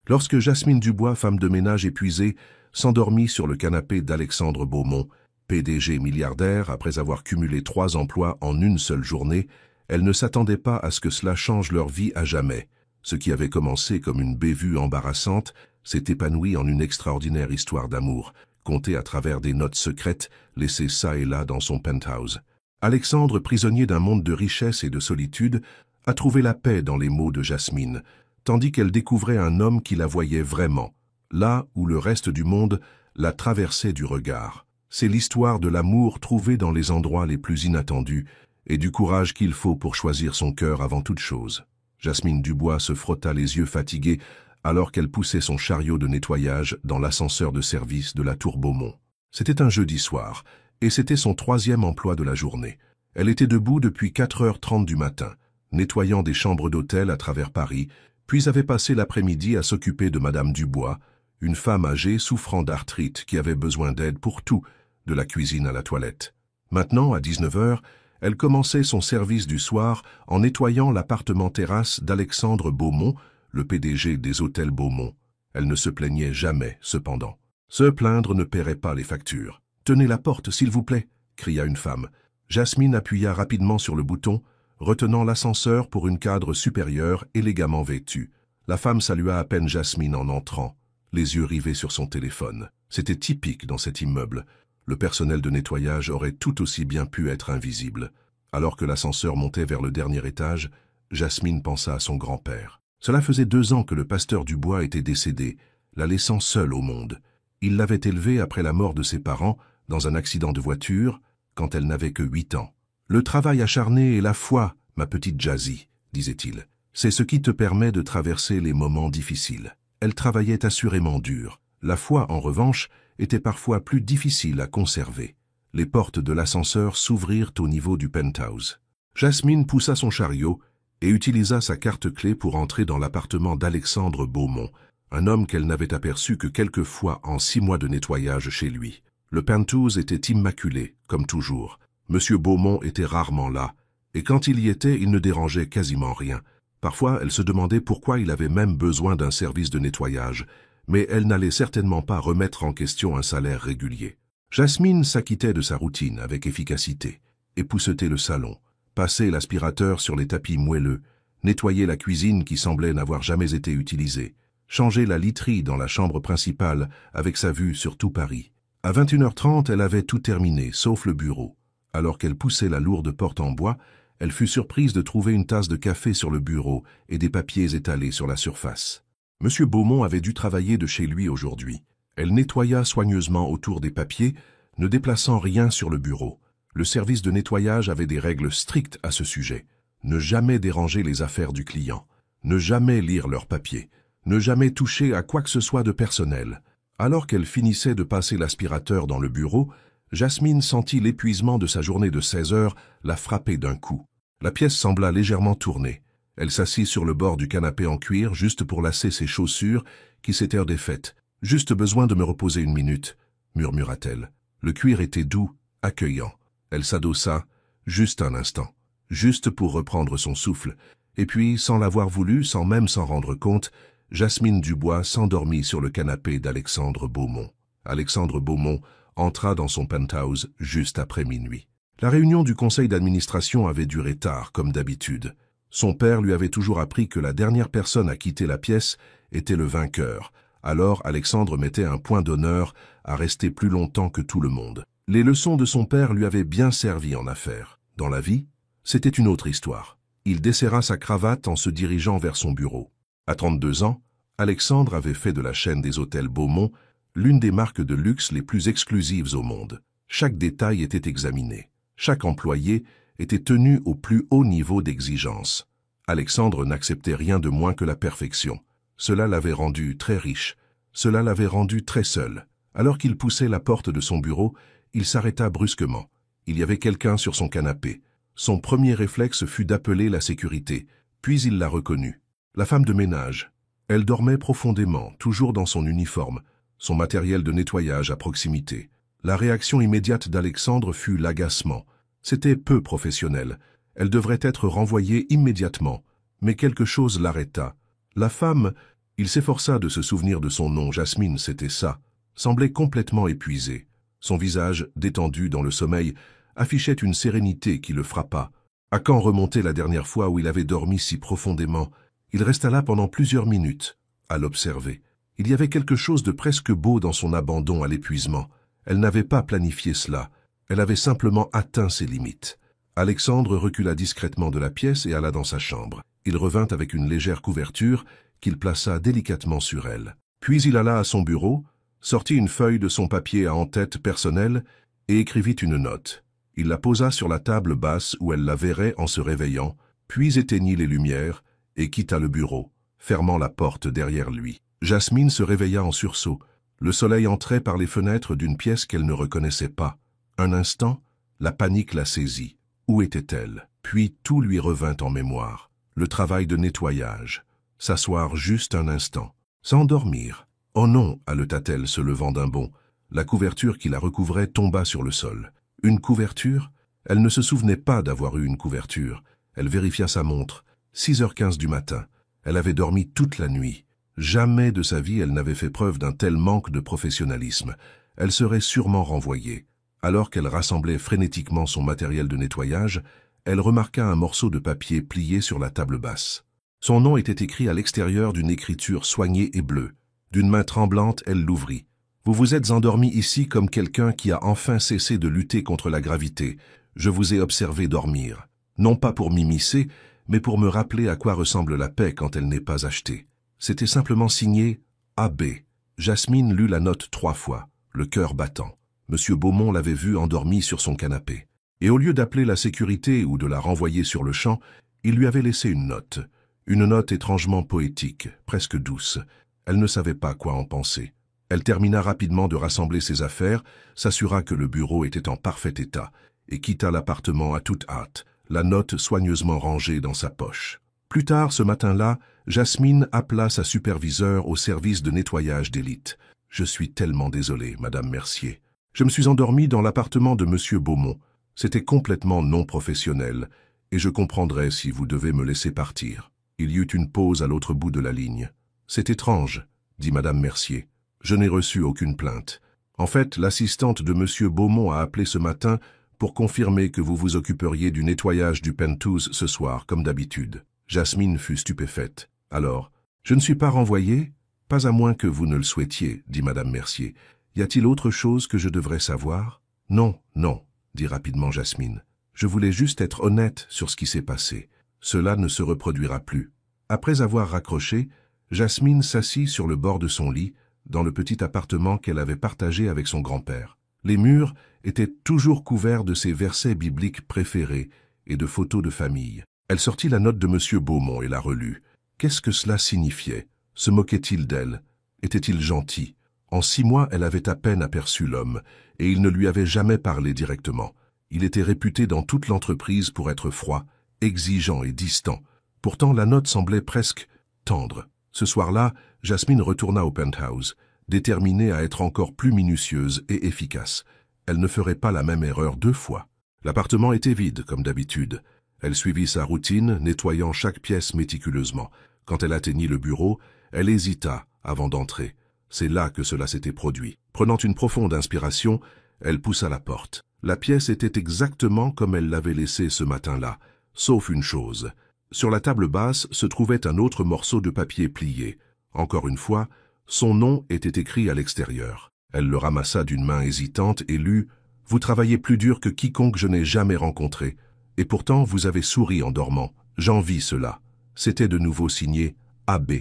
Lorsque Jasmine Dubois, femme de ménage épuisée, s'endormit sur le canapé d'Alexandre Beaumont, PDG milliardaire après avoir cumulé 3 emplois en une seule journée, elle ne s'attendait pas à ce que cela change leur vie à jamais. Ce qui avait commencé comme une bévue embarrassante s'est épanoui en une extraordinaire histoire d'amour, contée à travers des notes secrètes laissées çà et là dans son penthouse. Alexandre, prisonnier d'un monde de richesse et de solitude, a trouvé la paix dans les mots de Jasmine, tandis qu'elle découvrait un homme qui la voyait vraiment, là où le reste du monde la traversait du regard. C'est l'histoire de l'amour trouvé dans les endroits les plus inattendus et du courage qu'il faut pour choisir son cœur avant toute chose. Jasmine Dubois se frotta les yeux fatigués alors qu'elle poussait son chariot de nettoyage dans l'ascenseur de service de la Tour Beaumont. C'était un jeudi soir, et c'était son 3e emploi de la journée. Elle était debout depuis 4h30 du matin, nettoyant des chambres d'hôtel à travers Paris, puis avait passé l'après-midi à s'occuper de Madame Dubois, une femme âgée souffrant d'arthrite qui avait besoin d'aide pour tout, de la cuisine à la toilette. Maintenant, à 19h, elle commençait son service du soir en nettoyant l'appartement-terrasse d'Alexandre Beaumont, le PDG des hôtels Beaumont. Elle ne se plaignait jamais, cependant. Se plaindre ne paierait pas les factures. « Tenez la porte, s'il vous plaît » cria une femme. Jasmine appuya rapidement sur le bouton, retenant l'ascenseur pour une cadre supérieure élégamment vêtue. La femme salua à peine Jasmine en entrant, les yeux rivés sur son téléphone. C'était typique dans cet immeuble. Le personnel de nettoyage aurait tout aussi bien pu être invisible. Alors que l'ascenseur montait vers le dernier étage, Jasmine pensa à son grand-père. Cela faisait 2 ans que le pasteur Dubois était décédé, la laissant seule au monde. Il l'avait élevée après la mort de ses parents, dans un accident de voiture, quand elle n'avait que 8 ans. « Le travail acharné et la foi, ma petite Jazzy, » disait-il. « C'est ce qui te permet de traverser les moments difficiles. » Elle travaillait assurément dur. La foi, en revanche, était parfois plus difficile à conserver. Les portes de l'ascenseur s'ouvrirent au niveau du penthouse. Jasmine poussa son chariot et utilisa sa carte-clé pour entrer dans l'appartement d'Alexandre Beaumont, un homme qu'elle n'avait aperçu que quelques fois en 6 mois de nettoyage chez lui. Le penthouse était immaculé, comme toujours. Monsieur Beaumont était rarement là, et quand il y était, il ne dérangeait quasiment rien. Parfois, elle se demandait pourquoi il avait même besoin d'un service de nettoyage, mais elle n'allait certainement pas remettre en question un salaire régulier. Jasmine s'acquittait de sa routine avec efficacité, époussetait le salon, passait l'aspirateur sur les tapis moelleux, nettoyait la cuisine qui semblait n'avoir jamais été utilisée, changeait la literie dans la chambre principale avec sa vue sur tout Paris. À 21h30, elle avait tout terminé, sauf le bureau. Alors qu'elle poussait la lourde porte en bois, elle fut surprise de trouver une tasse de café sur le bureau et des papiers étalés sur la surface. Monsieur Beaumont avait dû travailler de chez lui aujourd'hui. Elle nettoya soigneusement autour des papiers, ne déplaçant rien sur le bureau. Le service de nettoyage avait des règles strictes à ce sujet. Ne jamais déranger les affaires du client, ne jamais lire leurs papiers, ne jamais toucher à quoi que ce soit de personnel. Alors qu'elle finissait de passer l'aspirateur dans le bureau, Jasmine sentit l'épuisement de sa journée de 16 heures la frapper d'un coup. La pièce sembla légèrement tourner. Elle s'assit sur le bord du canapé en cuir juste pour lasser ses chaussures qui s'étaient défaites. « Juste besoin de me reposer 1 minute » murmura-t-elle. Le cuir était doux, accueillant. Elle s'adossa, juste un instant, juste pour reprendre son souffle. Et puis, sans l'avoir voulu, sans même s'en rendre compte, Jasmine Dubois s'endormit sur le canapé d'Alexandre Beaumont. Alexandre Beaumont entra dans son penthouse juste après minuit. La réunion du conseil d'administration avait duré tard, comme d'habitude. Son père lui avait toujours appris que la dernière personne à quitter la pièce était le vainqueur. Alors Alexandre mettait un point d'honneur à rester plus longtemps que tout le monde. Les leçons de son père lui avaient bien servi en affaires. Dans la vie, c'était une autre histoire. Il desserra sa cravate en se dirigeant vers son bureau. À 32 ans, Alexandre avait fait de la chaîne des hôtels Beaumont l'une des marques de luxe les plus exclusives au monde. Chaque détail était examiné. Chaque employé était tenu au plus haut niveau d'exigence. Alexandre n'acceptait rien de moins que la perfection. Cela l'avait rendu très riche. Cela l'avait rendu très seul. Alors qu'il poussait la porte de son bureau, il s'arrêta brusquement. Il y avait quelqu'un sur son canapé. Son premier réflexe fut d'appeler la sécurité, puis il la reconnut. La femme de ménage. Elle dormait profondément, toujours dans son uniforme, son matériel de nettoyage à proximité. La réaction immédiate d'Alexandre fut l'agacement. C'était peu professionnel. Elle devrait être renvoyée immédiatement. Mais quelque chose l'arrêta. La femme Il s'efforça de se souvenir de son nom. Jasmine, c'était ça, semblait complètement épuisée. Son visage, détendu dans le sommeil, affichait une sérénité qui le frappa. À quand remonter la dernière fois où il avait dormi si profondément? Il resta là pendant plusieurs minutes, à l'observer. Il y avait quelque chose de presque beau dans son abandon à l'épuisement. Elle n'avait pas planifié cela. Elle avait simplement atteint ses limites. Alexandre recula discrètement de la pièce et alla dans sa chambre. Il revint avec une légère couverture qu'il plaça délicatement sur elle. Puis il alla à son bureau, sortit une feuille de son papier à en-tête personnel et écrivit une note. Il la posa sur la table basse où elle la verrait en se réveillant, puis éteignit les lumières et quitta le bureau, fermant la porte derrière lui. Jasmine se réveilla en sursaut. Le soleil entrait par les fenêtres d'une pièce qu'elle ne reconnaissait pas. Un instant, la panique la saisit. Où était-elle? Puis tout lui revint en mémoire. Le travail de nettoyage. S'asseoir juste un instant. S'endormir. Oh non, haleta-t-elle se levant d'un bond. La couverture qui la recouvrait tomba sur le sol. Une couverture? Elle ne se souvenait pas d'avoir eu une couverture. Elle vérifia sa montre. 6h15 du matin. Elle avait dormi toute la nuit. Jamais de sa vie elle n'avait fait preuve d'un tel manque de professionnalisme. Elle serait sûrement renvoyée. Alors qu'elle rassemblait frénétiquement son matériel de nettoyage, elle remarqua un morceau de papier plié sur la table basse. Son nom était écrit à l'extérieur d'une écriture soignée et bleue. D'une main tremblante, elle l'ouvrit. « Vous vous êtes endormi ici comme quelqu'un qui a enfin cessé de lutter contre la gravité. Je vous ai observé dormir. Non pas pour m'immiscer, mais pour me rappeler à quoi ressemble la paix quand elle n'est pas achetée. » C'était simplement signé « AB ». Jasmine lut la note 3 fois, le cœur battant. Monsieur Beaumont l'avait vue endormie sur son canapé. Et au lieu d'appeler la sécurité ou de la renvoyer sur le champ, il lui avait laissé une note. Une note étrangement poétique, presque douce. Elle ne savait pas quoi en penser. Elle termina rapidement de rassembler ses affaires, s'assura que le bureau était en parfait état, et quitta l'appartement à toute hâte, la note soigneusement rangée dans sa poche. Plus tard, ce matin-là, Jasmine appela sa superviseure au service de nettoyage d'élite. « Je suis tellement désolée, Madame Mercier. Je me suis endormie dans l'appartement de Monsieur Beaumont. C'était complètement non professionnel, et je comprendrai si vous devez me laisser partir. » Il y eut une pause à l'autre bout de la ligne. « C'est étrange, » dit Madame Mercier. « Je n'ai reçu aucune plainte. En fait, l'assistante de Monsieur Beaumont a appelé ce matin pour confirmer que vous vous occuperiez du nettoyage du penthouse ce soir, comme d'habitude. » Jasmine fut stupéfaite. « Alors, je ne suis pas renvoyée? Pas à moins que vous ne le souhaitiez, dit Madame Mercier. Y a-t-il autre chose que je devrais savoir? Non, non, dit rapidement Jasmine. Je voulais juste être honnête sur ce qui s'est passé. Cela ne se reproduira plus. Après avoir raccroché, Jasmine s'assit sur le bord de son lit, dans le petit appartement qu'elle avait partagé avec son grand-père. Les murs étaient toujours couverts de ses versets bibliques préférés et de photos de famille. Elle sortit la note de Monsieur Beaumont et la relut. Qu'est-ce que cela signifiait? Se moquait-il d'elle? Était-il gentil? En 6 mois, elle avait à peine aperçu l'homme, et il ne lui avait jamais parlé directement. Il était réputé dans toute l'entreprise pour être froid, exigeant et distant. Pourtant, la note semblait presque tendre. Ce soir-là, Jasmine retourna au penthouse, déterminée à être encore plus minutieuse et efficace. Elle ne ferait pas la même erreur 2 fois. L'appartement était vide, comme d'habitude. Elle suivit sa routine, nettoyant chaque pièce méticuleusement. Quand elle atteignit le bureau, elle hésita avant d'entrer. C'est là que cela s'était produit. Prenant une profonde inspiration, elle poussa la porte. La pièce était exactement comme elle l'avait laissée ce matin-là, sauf une chose. Sur la table basse se trouvait un autre morceau de papier plié. Encore une fois, son nom était écrit à l'extérieur. Elle le ramassa d'une main hésitante et lut « Vous travaillez plus dur que quiconque je n'ai jamais rencontré. Et pourtant, vous avez souri en dormant. J'envie cela. » C'était de nouveau signé « AB ».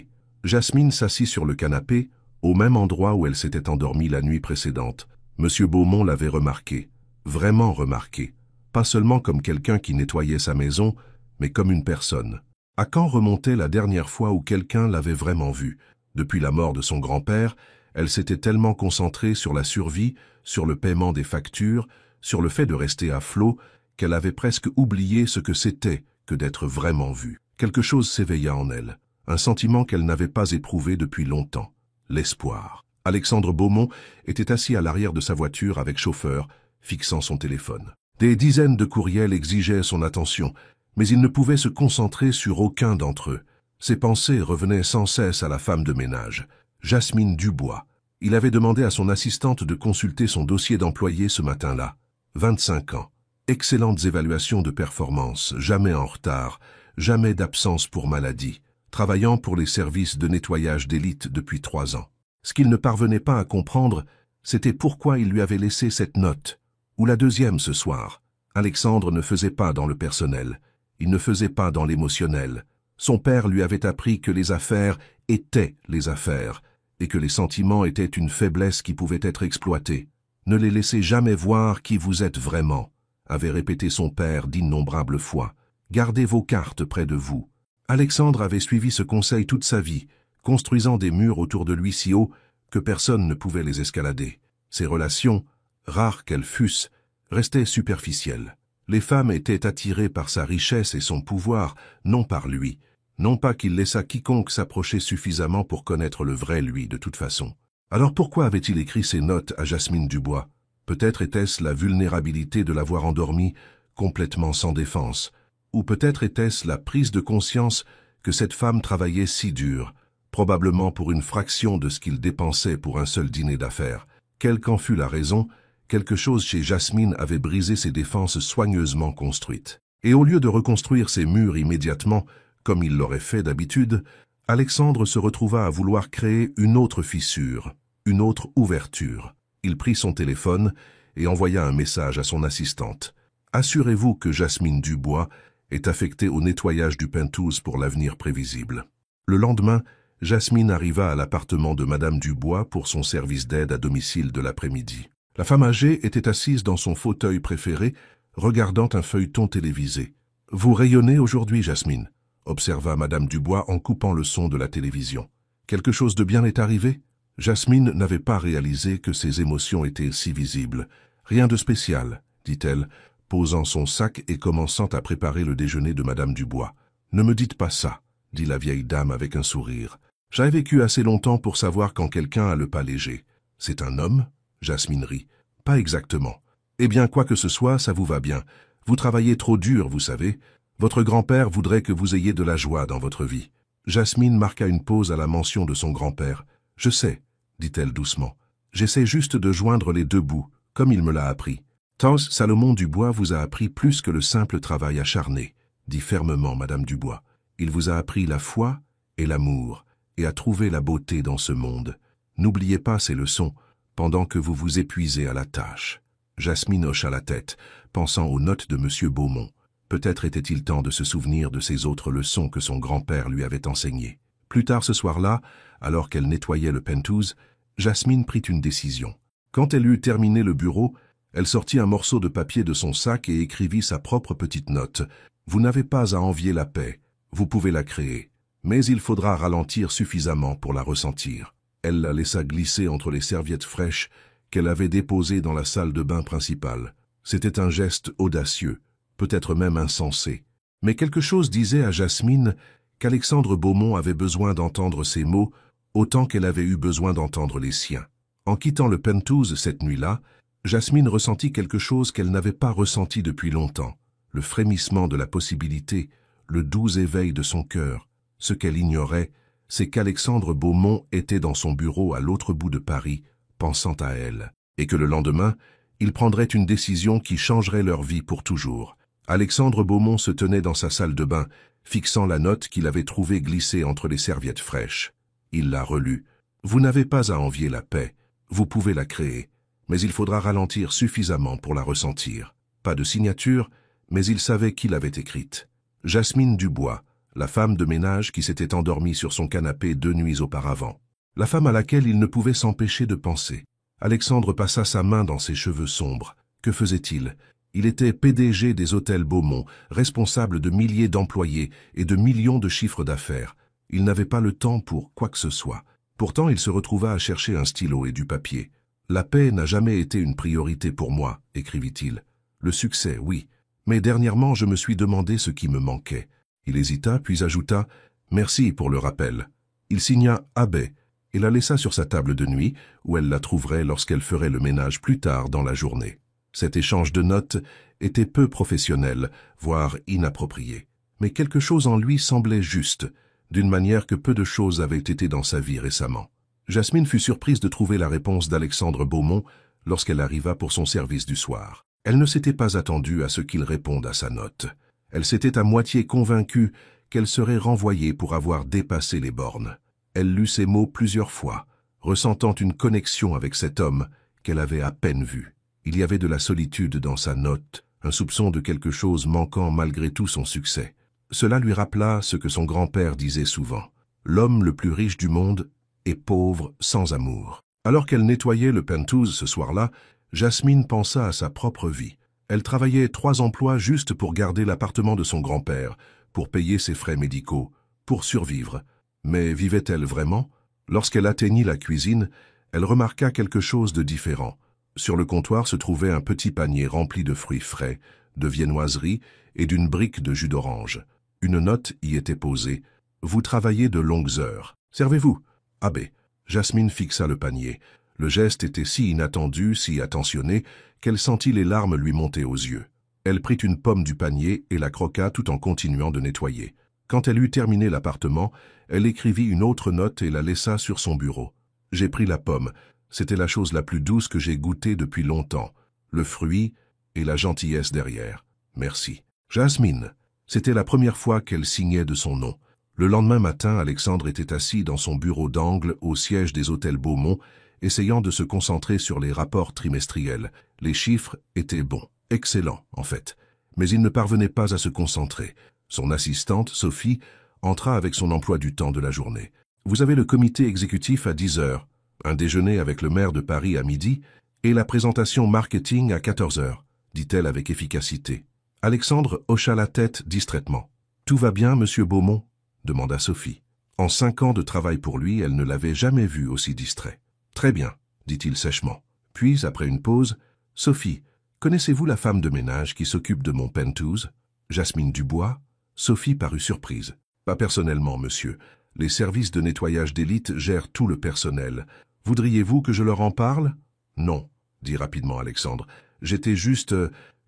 Jasmine s'assit sur le canapé, au même endroit où elle s'était endormie la nuit précédente. Monsieur Beaumont l'avait remarqué, vraiment remarqué, pas seulement comme quelqu'un qui nettoyait sa maison, mais comme une personne. À quand remontait la dernière fois où quelqu'un l'avait vraiment vue? Depuis la mort de son grand-père, elle s'était tellement concentrée sur la survie, sur le paiement des factures, sur le fait de rester à flot, qu'elle avait presque oublié ce que c'était que d'être vraiment vue. Quelque chose s'éveilla en elle, un sentiment qu'elle n'avait pas éprouvé depuis longtemps. L'espoir. Alexandre Beaumont était assis à l'arrière de sa voiture avec chauffeur, fixant son téléphone. Des dizaines de courriels exigeaient son attention, mais il ne pouvait se concentrer sur aucun d'entre eux. Ses pensées revenaient sans cesse à la femme de ménage, Jasmine Dubois. Il avait demandé à son assistante de consulter son dossier d'employé ce matin-là. 25 ans. Excellentes évaluations de performance, jamais en retard, jamais d'absence pour maladie, travaillant pour les services de nettoyage d'élite depuis 3 ans. Ce qu'il ne parvenait pas à comprendre, c'était pourquoi il lui avait laissé cette note, ou la deuxième ce soir. Alexandre ne faisait pas dans le personnel, il ne faisait pas dans l'émotionnel. Son père lui avait appris que les affaires étaient les affaires, et que les sentiments étaient une faiblesse qui pouvait être exploitée. Ne les laissez jamais voir qui vous êtes vraiment, avait répété son père d'innombrables fois. Gardez vos cartes près de vous. Alexandre avait suivi ce conseil toute sa vie, construisant des murs autour de lui si hauts que personne ne pouvait les escalader. Ses relations, rares qu'elles fussent, restaient superficielles. Les femmes étaient attirées par sa richesse et son pouvoir, non par lui. Non pas qu'il laissât quiconque s'approcher suffisamment pour connaître le vrai lui de toute façon. Alors pourquoi avait-il écrit ces notes à Jasmine Dubois? Peut-être était-ce la vulnérabilité de l'avoir endormie, complètement sans défense. Ou peut-être était-ce la prise de conscience que cette femme travaillait si dur, probablement pour une fraction de ce qu'il dépensait pour un seul dîner d'affaires. Quelle qu'en fût la raison, quelque chose chez Jasmine avait brisé ses défenses soigneusement construites. Et au lieu de reconstruire ses murs immédiatement, comme il l'aurait fait d'habitude, Alexandre se retrouva à vouloir créer une autre fissure, une autre ouverture. Il prit son téléphone et envoya un message à son assistante. « Assurez-vous que Jasmine Dubois est affectée au nettoyage du penthouse pour l'avenir prévisible. » Le lendemain, Jasmine arriva à l'appartement de Madame Dubois pour son service d'aide à domicile de l'après-midi. La femme âgée était assise dans son fauteuil préféré, regardant un feuilleton télévisé. « Vous rayonnez aujourd'hui, Jasmine ?» observa Madame Dubois en coupant le son de la télévision. « Quelque chose de bien est arrivé ?» Jasmine n'avait pas réalisé que ses émotions étaient si visibles. « Rien de spécial, » dit-elle, posant son sac et commençant à préparer le déjeuner de Madame Dubois. « Ne me dites pas ça, » dit la vieille dame avec un sourire. « J'ai vécu assez longtemps pour savoir quand quelqu'un a le pas léger. C'est un homme ?» Jasmine rit. « Pas exactement. Eh bien, quoi que ce soit, ça vous va bien. Vous travaillez trop dur, vous savez. Votre grand-père voudrait que vous ayez de la joie dans votre vie. » Jasmine marqua une pause à la mention de son grand-père. « Je sais, » dit-elle doucement. « J'essaie juste de joindre les deux bouts, comme il me l'a appris. »« Tans Salomon Dubois vous a appris plus que le simple travail acharné, » dit fermement Madame Dubois. « Il vous a appris la foi et l'amour, et à trouver la beauté dans ce monde. N'oubliez pas ces leçons, pendant que vous vous épuisez à la tâche. » Jasmine hocha la tête, pensant aux notes de M. Beaumont. Peut-être était-il temps de se souvenir de ces autres leçons que son grand-père lui avait enseignées. Plus tard ce soir-là, alors qu'elle nettoyait le penthouse, Jasmine prit une décision. Quand elle eut terminé le bureau, elle sortit un morceau de papier de son sac et écrivit sa propre petite note. « Vous n'avez pas à envier la paix, vous pouvez la créer, mais il faudra ralentir suffisamment pour la ressentir. » Elle la laissa glisser entre les serviettes fraîches qu'elle avait déposées dans la salle de bain principale. C'était un geste audacieux, peut-être même insensé. Mais quelque chose disait à Jasmine qu'Alexandre Beaumont avait besoin d'entendre ces mots autant qu'elle avait eu besoin d'entendre les siens. En quittant le penthouse cette nuit-là, Jasmine ressentit quelque chose qu'elle n'avait pas ressenti depuis longtemps, le frémissement de la possibilité, le doux éveil de son cœur. Ce qu'elle ignorait, c'est qu'Alexandre Beaumont était dans son bureau à l'autre bout de Paris, pensant à elle, et que le lendemain, il prendrait une décision qui changerait leur vie pour toujours. Alexandre Beaumont se tenait dans sa salle de bain, fixant la note qu'il avait trouvée glissée entre les serviettes fraîches. Il la relut. « Vous n'avez pas à envier la paix, vous pouvez la créer, mais il faudra ralentir suffisamment pour la ressentir. » Pas de signature, mais il savait qui l'avait écrite. Jasmine Dubois, la femme de ménage qui s'était endormie sur son canapé 2 nuits auparavant. La femme à laquelle il ne pouvait s'empêcher de penser. Alexandre passa sa main dans ses cheveux sombres. Que faisait-il? Il était PDG des hôtels Beaumont, responsable de milliers d'employés et de millions de chiffres d'affaires. Il n'avait pas le temps pour quoi que ce soit. Pourtant, il se retrouva à chercher un stylo et du papier. « La paix n'a jamais été une priorité pour moi », écrivit-il. « Le succès, oui. Mais dernièrement, je me suis demandé ce qui me manquait. » Il hésita, puis ajouta « Merci pour le rappel ». Il signa « Abbé » et la laissa sur sa table de nuit, où elle la trouverait lorsqu'elle ferait le ménage plus tard dans la journée. Cet échange de notes était peu professionnel, voire inapproprié. Mais quelque chose en lui semblait juste, d'une manière que peu de choses avaient été dans sa vie récemment. Jasmine fut surprise de trouver la réponse d'Alexandre Beaumont lorsqu'elle arriva pour son service du soir. Elle ne s'était pas attendue à ce qu'il réponde à sa note. Elle s'était à moitié convaincue qu'elle serait renvoyée pour avoir dépassé les bornes. Elle lut ces mots plusieurs fois, ressentant une connexion avec cet homme qu'elle avait à peine vu. Il y avait de la solitude dans sa note, un soupçon de quelque chose manquant malgré tout son succès. Cela lui rappela ce que son grand-père disait souvent. L'homme le plus riche du monde est pauvre sans amour. Alors qu'elle nettoyait le penthouse ce soir-là, Jasmine pensa à sa propre vie. Elle travaillait 3 emplois juste pour garder l'appartement de son grand-père, pour payer ses frais médicaux, pour survivre. Mais vivait-elle vraiment? Lorsqu'elle atteignit la cuisine, elle remarqua quelque chose de différent. Sur le comptoir se trouvait un petit panier rempli de fruits frais, de viennoiseries et d'une brique de jus d'orange. Une note y était posée. « Vous travaillez de longues heures. Servez-vous. » Abbé. Jasmine fixa le panier. Le geste était si inattendu, si attentionné, qu'elle sentit les larmes lui monter aux yeux. Elle prit une pomme du panier et la croqua tout en continuant de nettoyer. Quand elle eut terminé l'appartement, elle écrivit une autre note et la laissa sur son bureau. « J'ai pris la pomme. C'était la chose la plus douce que j'ai goûtée depuis longtemps. Le fruit et la gentillesse derrière. Merci. » Jasmine. C'était la première fois qu'elle signait de son nom. Le lendemain matin, Alexandre était assis dans son bureau d'angle au siège des hôtels Beaumont, essayant de se concentrer sur les rapports trimestriels. Les chiffres étaient bons, excellents en fait, mais il ne parvenait pas à se concentrer. Son assistante, Sophie, entra avec son emploi du temps de la journée. « Vous avez le comité exécutif à 10 heures, un déjeuner avec le maire de Paris à midi et la présentation marketing à 14 heures, dit-elle avec efficacité. Alexandre hocha la tête distraitement. « Tout va bien, monsieur Beaumont ?» demanda Sophie. En 5 ans de travail pour lui, elle ne l'avait jamais vu aussi distrait. « Très bien, » dit-il sèchement. Puis, après une pause, « Sophie, connaissez-vous la femme de ménage qui s'occupe de mon penthouse ?» Jasmine Dubois. Sophie parut surprise. « Pas personnellement, monsieur. Les services de nettoyage d'élite gèrent tout le personnel. Voudriez-vous que je leur en parle ?»« Non, » dit rapidement Alexandre. « J'étais juste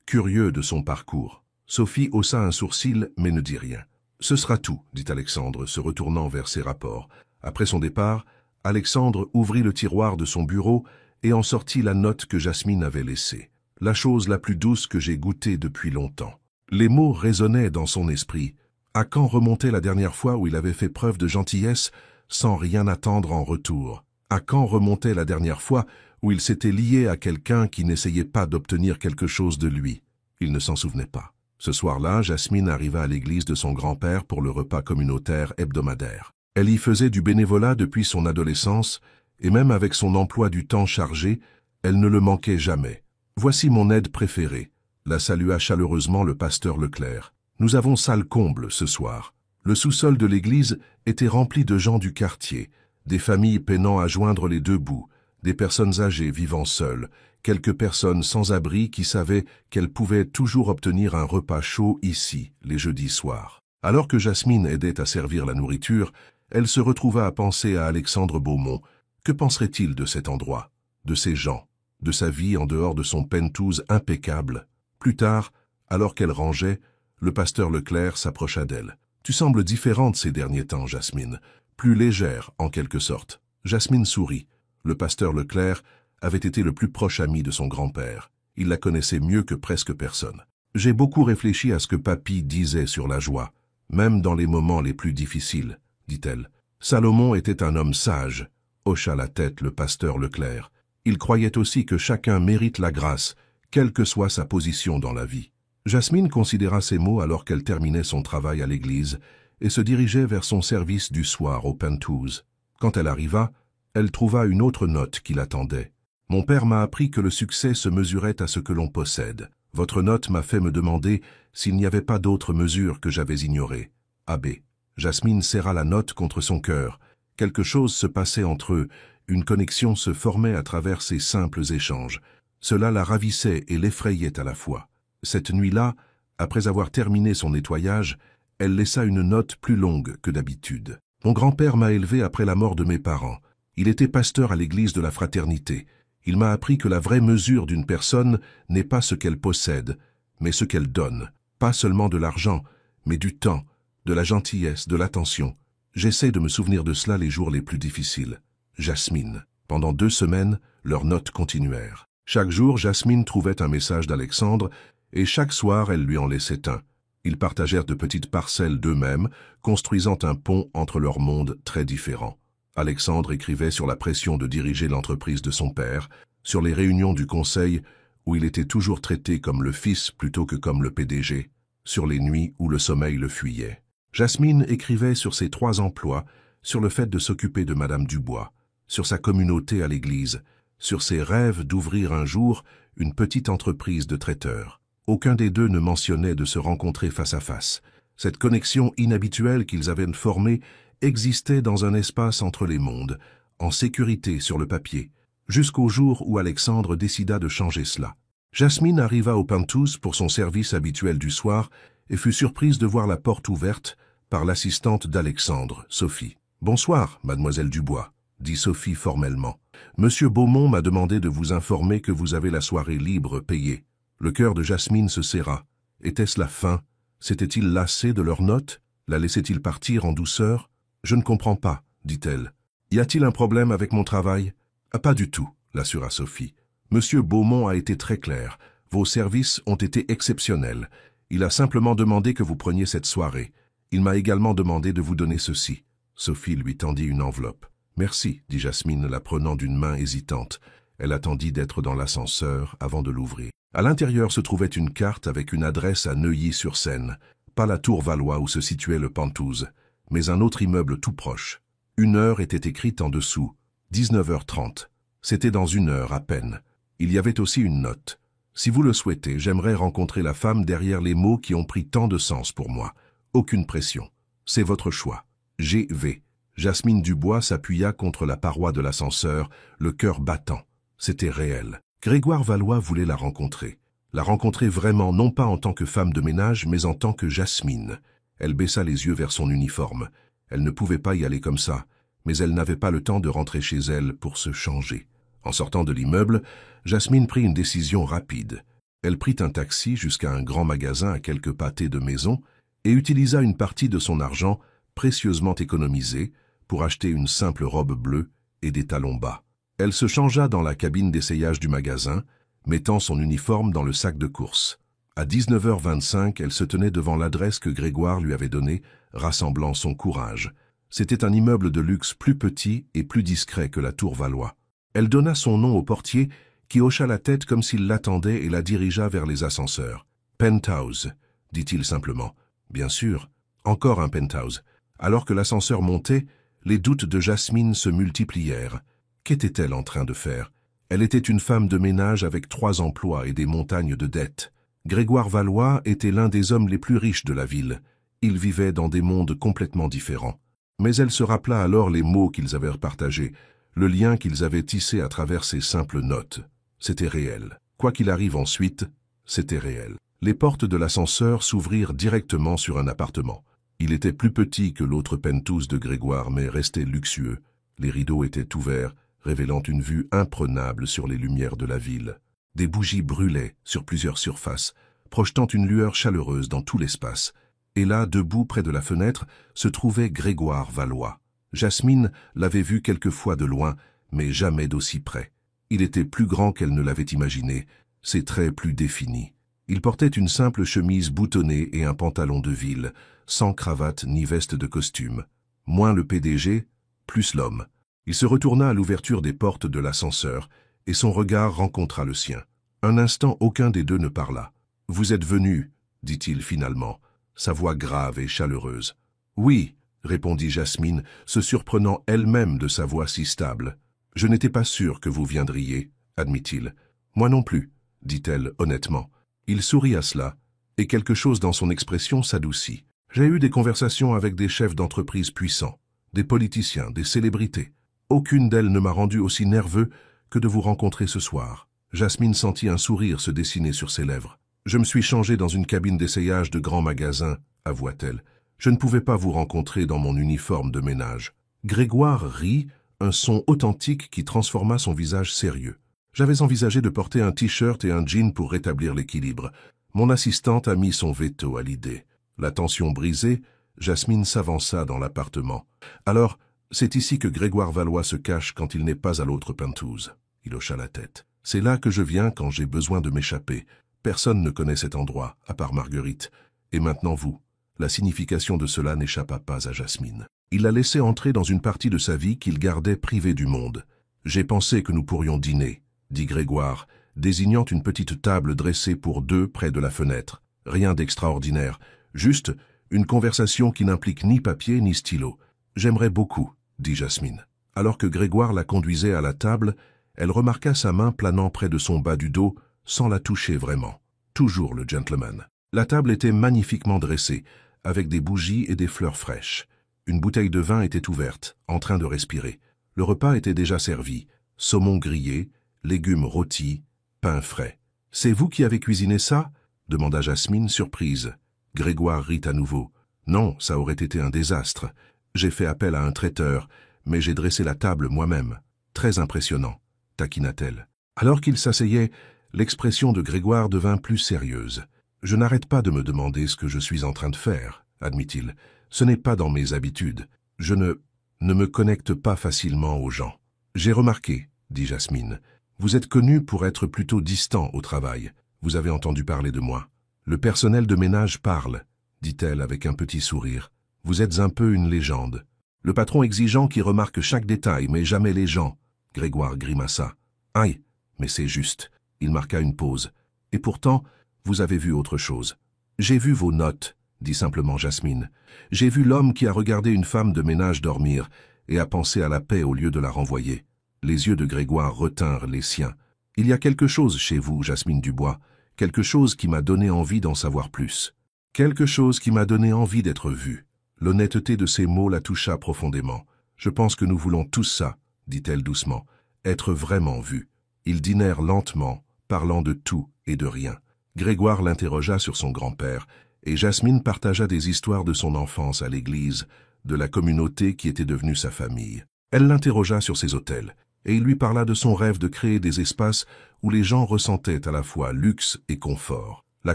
curieux de son parcours. » Sophie haussa un sourcil, mais ne dit rien. « Ce sera tout, » dit Alexandre, se retournant vers ses rapports. Après son départ, Alexandre ouvrit le tiroir de son bureau et en sortit la note que Jasmine avait laissée. La chose la plus douce que j'ai goûtée depuis longtemps. Les mots résonnaient dans son esprit. À quand remontait la dernière fois où il avait fait preuve de gentillesse sans rien attendre en retour? À quand remontait la dernière fois où il s'était lié à quelqu'un qui n'essayait pas d'obtenir quelque chose de lui? Il ne s'en souvenait pas. Ce soir-là, Jasmine arriva à l'église de son grand-père pour le repas communautaire hebdomadaire. Elle y faisait du bénévolat depuis son adolescence, et même avec son emploi du temps chargé, elle ne le manquait jamais. « Voici mon aide préférée », la salua chaleureusement le pasteur Leclerc. « Nous avons salle comble ce soir. » Le sous-sol de l'église était rempli de gens du quartier, des familles peinant à joindre les 2 bouts, des personnes âgées vivant seules, quelques personnes sans abri qui savaient qu'elles pouvaient toujours obtenir un repas chaud ici, les jeudis soirs. Alors que Jasmine aidait à servir la nourriture, elle se retrouva à penser à Alexandre Beaumont. Que penserait-il de cet endroit, de ces gens, de sa vie en dehors de son penthouse impeccable? Plus tard, alors qu'elle rangeait, le pasteur Leclerc s'approcha d'elle. « Tu sembles différente ces derniers temps, Jasmine, plus légère en quelque sorte. » Jasmine sourit. Le pasteur Leclerc avait été le plus proche ami de son grand-père. Il la connaissait mieux que presque personne. « J'ai beaucoup réfléchi à ce que papy disait sur la joie, même dans les moments les plus difficiles, » dit-elle. Salomon était un homme sage, hocha la tête le pasteur Leclerc. Il croyait aussi que chacun mérite la grâce, quelle que soit sa position dans la vie. Jasmine considéra ces mots alors qu'elle terminait son travail à l'église et se dirigeait vers son service du soir au penthouse. Quand elle arriva, elle trouva une autre note qui l'attendait. « Mon père m'a appris que le succès se mesurait à ce que l'on possède. Votre note m'a fait me demander s'il n'y avait pas d'autres mesures que j'avais ignorées. Abbé. » Jasmine serra la note contre son cœur. Quelque chose se passait entre eux, une connexion se formait à travers ces simples échanges. Cela la ravissait et l'effrayait à la fois. Cette nuit-là, après avoir terminé son nettoyage, elle laissa une note plus longue que d'habitude. « Mon grand-père m'a élevé après la mort de mes parents. Il était pasteur à l'église de la Fraternité. Il m'a appris que la vraie mesure d'une personne n'est pas ce qu'elle possède, mais ce qu'elle donne. Pas seulement de l'argent, mais du temps, de la gentillesse, de l'attention. J'essaie de me souvenir de cela les jours les plus difficiles. Jasmine. Pendant 2 semaines, leurs notes continuèrent. Chaque jour, Jasmine trouvait un message d'Alexandre, et chaque soir, elle lui en laissait un. Ils partagèrent de petites parcelles d'eux-mêmes, construisant un pont entre leurs mondes très différents. Alexandre écrivait sur la pression de diriger l'entreprise de son père, sur les réunions du conseil où il était toujours traité comme le fils plutôt que comme le PDG, sur les nuits où le sommeil le fuyait. Jasmine écrivait sur ses 3 emplois, sur le fait de s'occuper de Madame Dubois, sur sa communauté à l'église, sur ses rêves d'ouvrir un jour une petite entreprise de traiteur. Aucun des deux ne mentionnait de se rencontrer face à face. Cette connexion inhabituelle qu'ils avaient formée existait dans un espace entre les mondes, en sécurité sur le papier, jusqu'au jour où Alexandre décida de changer cela. Jasmine arriva au Penthouse pour son service habituel du soir et fut surprise de voir la porte ouverte par l'assistante d'Alexandre, Sophie. « Bonsoir, mademoiselle Dubois », dit Sophie formellement. « Monsieur Beaumont m'a demandé de vous informer que vous avez la soirée libre payée. » Le cœur de Jasmine se serra. Était-ce la fin? S'était-il lassé de leurs notes? La laissait-il partir en douceur? « Je ne comprends pas, dit-elle. Y a-t-il un problème avec mon travail? »« Ah, pas du tout, l'assura Sophie. Monsieur Beaumont a été très clair. Vos services ont été exceptionnels. Il a simplement demandé que vous preniez cette soirée. Il m'a également demandé de vous donner ceci. » Sophie lui tendit une enveloppe. « Merci, dit Jasmine, la prenant d'une main hésitante. Elle attendit d'être dans l'ascenseur avant de l'ouvrir. À l'intérieur se trouvait une carte avec une adresse à Neuilly-sur-Seine. Pas la tour Valois où se situait le Penthouse, mais un autre immeuble tout proche. 1 heure était écrite en dessous. 19h30. C'était dans 1 heure à peine. Il y avait aussi une note. « Si vous le souhaitez, j'aimerais rencontrer la femme derrière les mots qui ont pris tant de sens pour moi. Aucune pression. C'est votre choix. G.V. » Jasmine Dubois s'appuya contre la paroi de l'ascenseur, le cœur battant. C'était réel. Grégoire Valois voulait la rencontrer. La rencontrer vraiment, non pas en tant que femme de ménage, mais en tant que Jasmine. Elle baissa les yeux vers son uniforme. Elle ne pouvait pas y aller comme ça, mais elle n'avait pas le temps de rentrer chez elle pour se changer. En sortant de l'immeuble, Jasmine prit une décision rapide. Elle prit un taxi jusqu'à un grand magasin à quelques pâtés de maison et utilisa une partie de son argent, précieusement économisé, pour acheter une simple robe bleue et des talons bas. Elle se changea dans la cabine d'essayage du magasin, mettant son uniforme dans le sac de course. À 19h25, elle se tenait devant l'adresse que Grégoire lui avait donnée, rassemblant son courage. C'était un immeuble de luxe plus petit et plus discret que la tour Valois. Elle donna son nom au portier, qui hocha la tête comme s'il l'attendait et la dirigea vers les ascenseurs. « Penthouse », dit-il simplement. « Bien sûr, encore un penthouse. » Alors que l'ascenseur montait, les doutes de Jasmine se multiplièrent. Qu'était-elle en train de faire? Elle était une femme de ménage avec 3 emplois et des montagnes de dettes. Grégoire Valois était l'un des hommes les plus riches de la ville. Ils vivaient dans des mondes complètement différents. Mais elle se rappela alors les mots qu'ils avaient partagés, le lien qu'ils avaient tissé à travers ces simples notes. C'était réel. Quoi qu'il arrive ensuite, c'était réel. Les portes de l'ascenseur s'ouvrirent directement sur un appartement. Il était plus petit que l'autre penthouse de Grégoire, mais restait luxueux. Les rideaux étaient ouverts, révélant une vue imprenable sur les lumières de la ville. Des bougies brûlaient sur plusieurs surfaces, projetant une lueur chaleureuse dans tout l'espace. Et là, debout près de la fenêtre, se trouvait Grégoire Valois. Jasmine l'avait vu quelquefois de loin, mais jamais d'aussi près. Il était plus grand qu'elle ne l'avait imaginé, ses traits plus définis. Il portait une simple chemise boutonnée et un pantalon de ville, sans cravate ni veste de costume. Moins le PDG, plus l'homme. Il se retourna à l'ouverture des portes de l'ascenseur, et son regard rencontra le sien. Un instant, aucun des deux ne parla. « Vous êtes venu, dit-il finalement, sa voix grave et chaleureuse. « Oui, répondit Jasmine, se surprenant elle-même de sa voix si stable. « Je n'étais pas sûr que vous viendriez, admit-il. Moi non plus, dit-elle honnêtement. Il sourit à cela, et quelque chose dans son expression s'adoucit. J'ai eu des conversations avec des chefs d'entreprise puissants, des politiciens, des célébrités. Aucune d'elles ne m'a rendu aussi nerveux que de vous rencontrer ce soir. » Jasmine sentit un sourire se dessiner sur ses lèvres. « Je me suis changée dans une cabine d'essayage de grand magasin, avoua-t-elle. Je ne pouvais pas vous rencontrer dans mon uniforme de ménage. » Grégoire rit, un son authentique qui transforma son visage sérieux. « J'avais envisagé de porter un t-shirt et un jean pour rétablir l'équilibre. Mon assistante a mis son veto à l'idée. » La tension brisée, Jasmine s'avança dans l'appartement. « Alors, c'est ici que Grégoire Valois se cache quand il n'est pas à l'autre Penthouse. » Il hocha la tête. « C'est là que je viens quand j'ai besoin de m'échapper. Personne ne connaît cet endroit, à part Marguerite. Et maintenant vous. » La signification de cela n'échappa pas à Jasmine. Il la laissait entrer dans une partie de sa vie qu'il gardait privée du monde. « J'ai pensé que nous pourrions dîner, » dit Grégoire, désignant une petite table dressée pour deux près de la fenêtre. Rien d'extraordinaire, juste une conversation qui n'implique ni papier ni stylo. « J'aimerais beaucoup, » dit Jasmine. Alors que Grégoire la conduisait à la table, elle remarqua sa main planant près de son bas du dos, sans la toucher vraiment. Toujours le gentleman. La table était magnifiquement dressée, avec des bougies et des fleurs fraîches. Une bouteille de vin était ouverte, en train de respirer. Le repas était déjà servi. Saumon grillé, légumes rôtis, pain frais. « C'est vous qui avez cuisiné ça ?» demanda Jasmine, surprise. Grégoire rit à nouveau. « Non, ça aurait été un désastre. J'ai fait appel à un traiteur, mais j'ai dressé la table moi-même. Très impressionnant, » taquina-t-elle. Alors qu'il s'asseyait, l'expression de Grégoire devint plus sérieuse. « Je n'arrête pas de me demander ce que je suis en train de faire, » admit-il. « Ce n'est pas dans mes habitudes. Je ne me connecte pas facilement aux gens. »« J'ai remarqué, » dit Jasmine. « Vous êtes connu pour être plutôt distant au travail. Vous avez entendu parler de moi. »« Le personnel de ménage parle, » dit-elle avec un petit sourire. « Vous êtes un peu une légende. Le patron exigeant qui remarque chaque détail, mais jamais les gens. » Grégoire grimaça. « Aïe, mais c'est juste. » Il marqua une pause. « Et pourtant, vous avez vu autre chose. »« J'ai vu vos notes, » dit simplement Jasmine. « J'ai vu l'homme qui a regardé une femme de ménage dormir et a pensé à la paix au lieu de la renvoyer. » Les yeux de Grégoire retinrent les siens. « Il y a quelque chose chez vous, Jasmine Dubois, quelque chose qui m'a donné envie d'en savoir plus. Quelque chose qui m'a donné envie d'être vue. » L'honnêteté de ces mots la toucha profondément. « Je pense que nous voulons tous ça, » dit-elle doucement, « être vraiment vus. » Ils dînèrent lentement, parlant de tout et de rien. Grégoire l'interrogea sur son grand-père, et Jasmine partagea des histoires de son enfance à l'église, de la communauté qui était devenue sa famille. Elle l'interrogea sur ses hôtels, et il lui parla de son rêve de créer des espaces où les gens ressentaient à la fois luxe et confort. La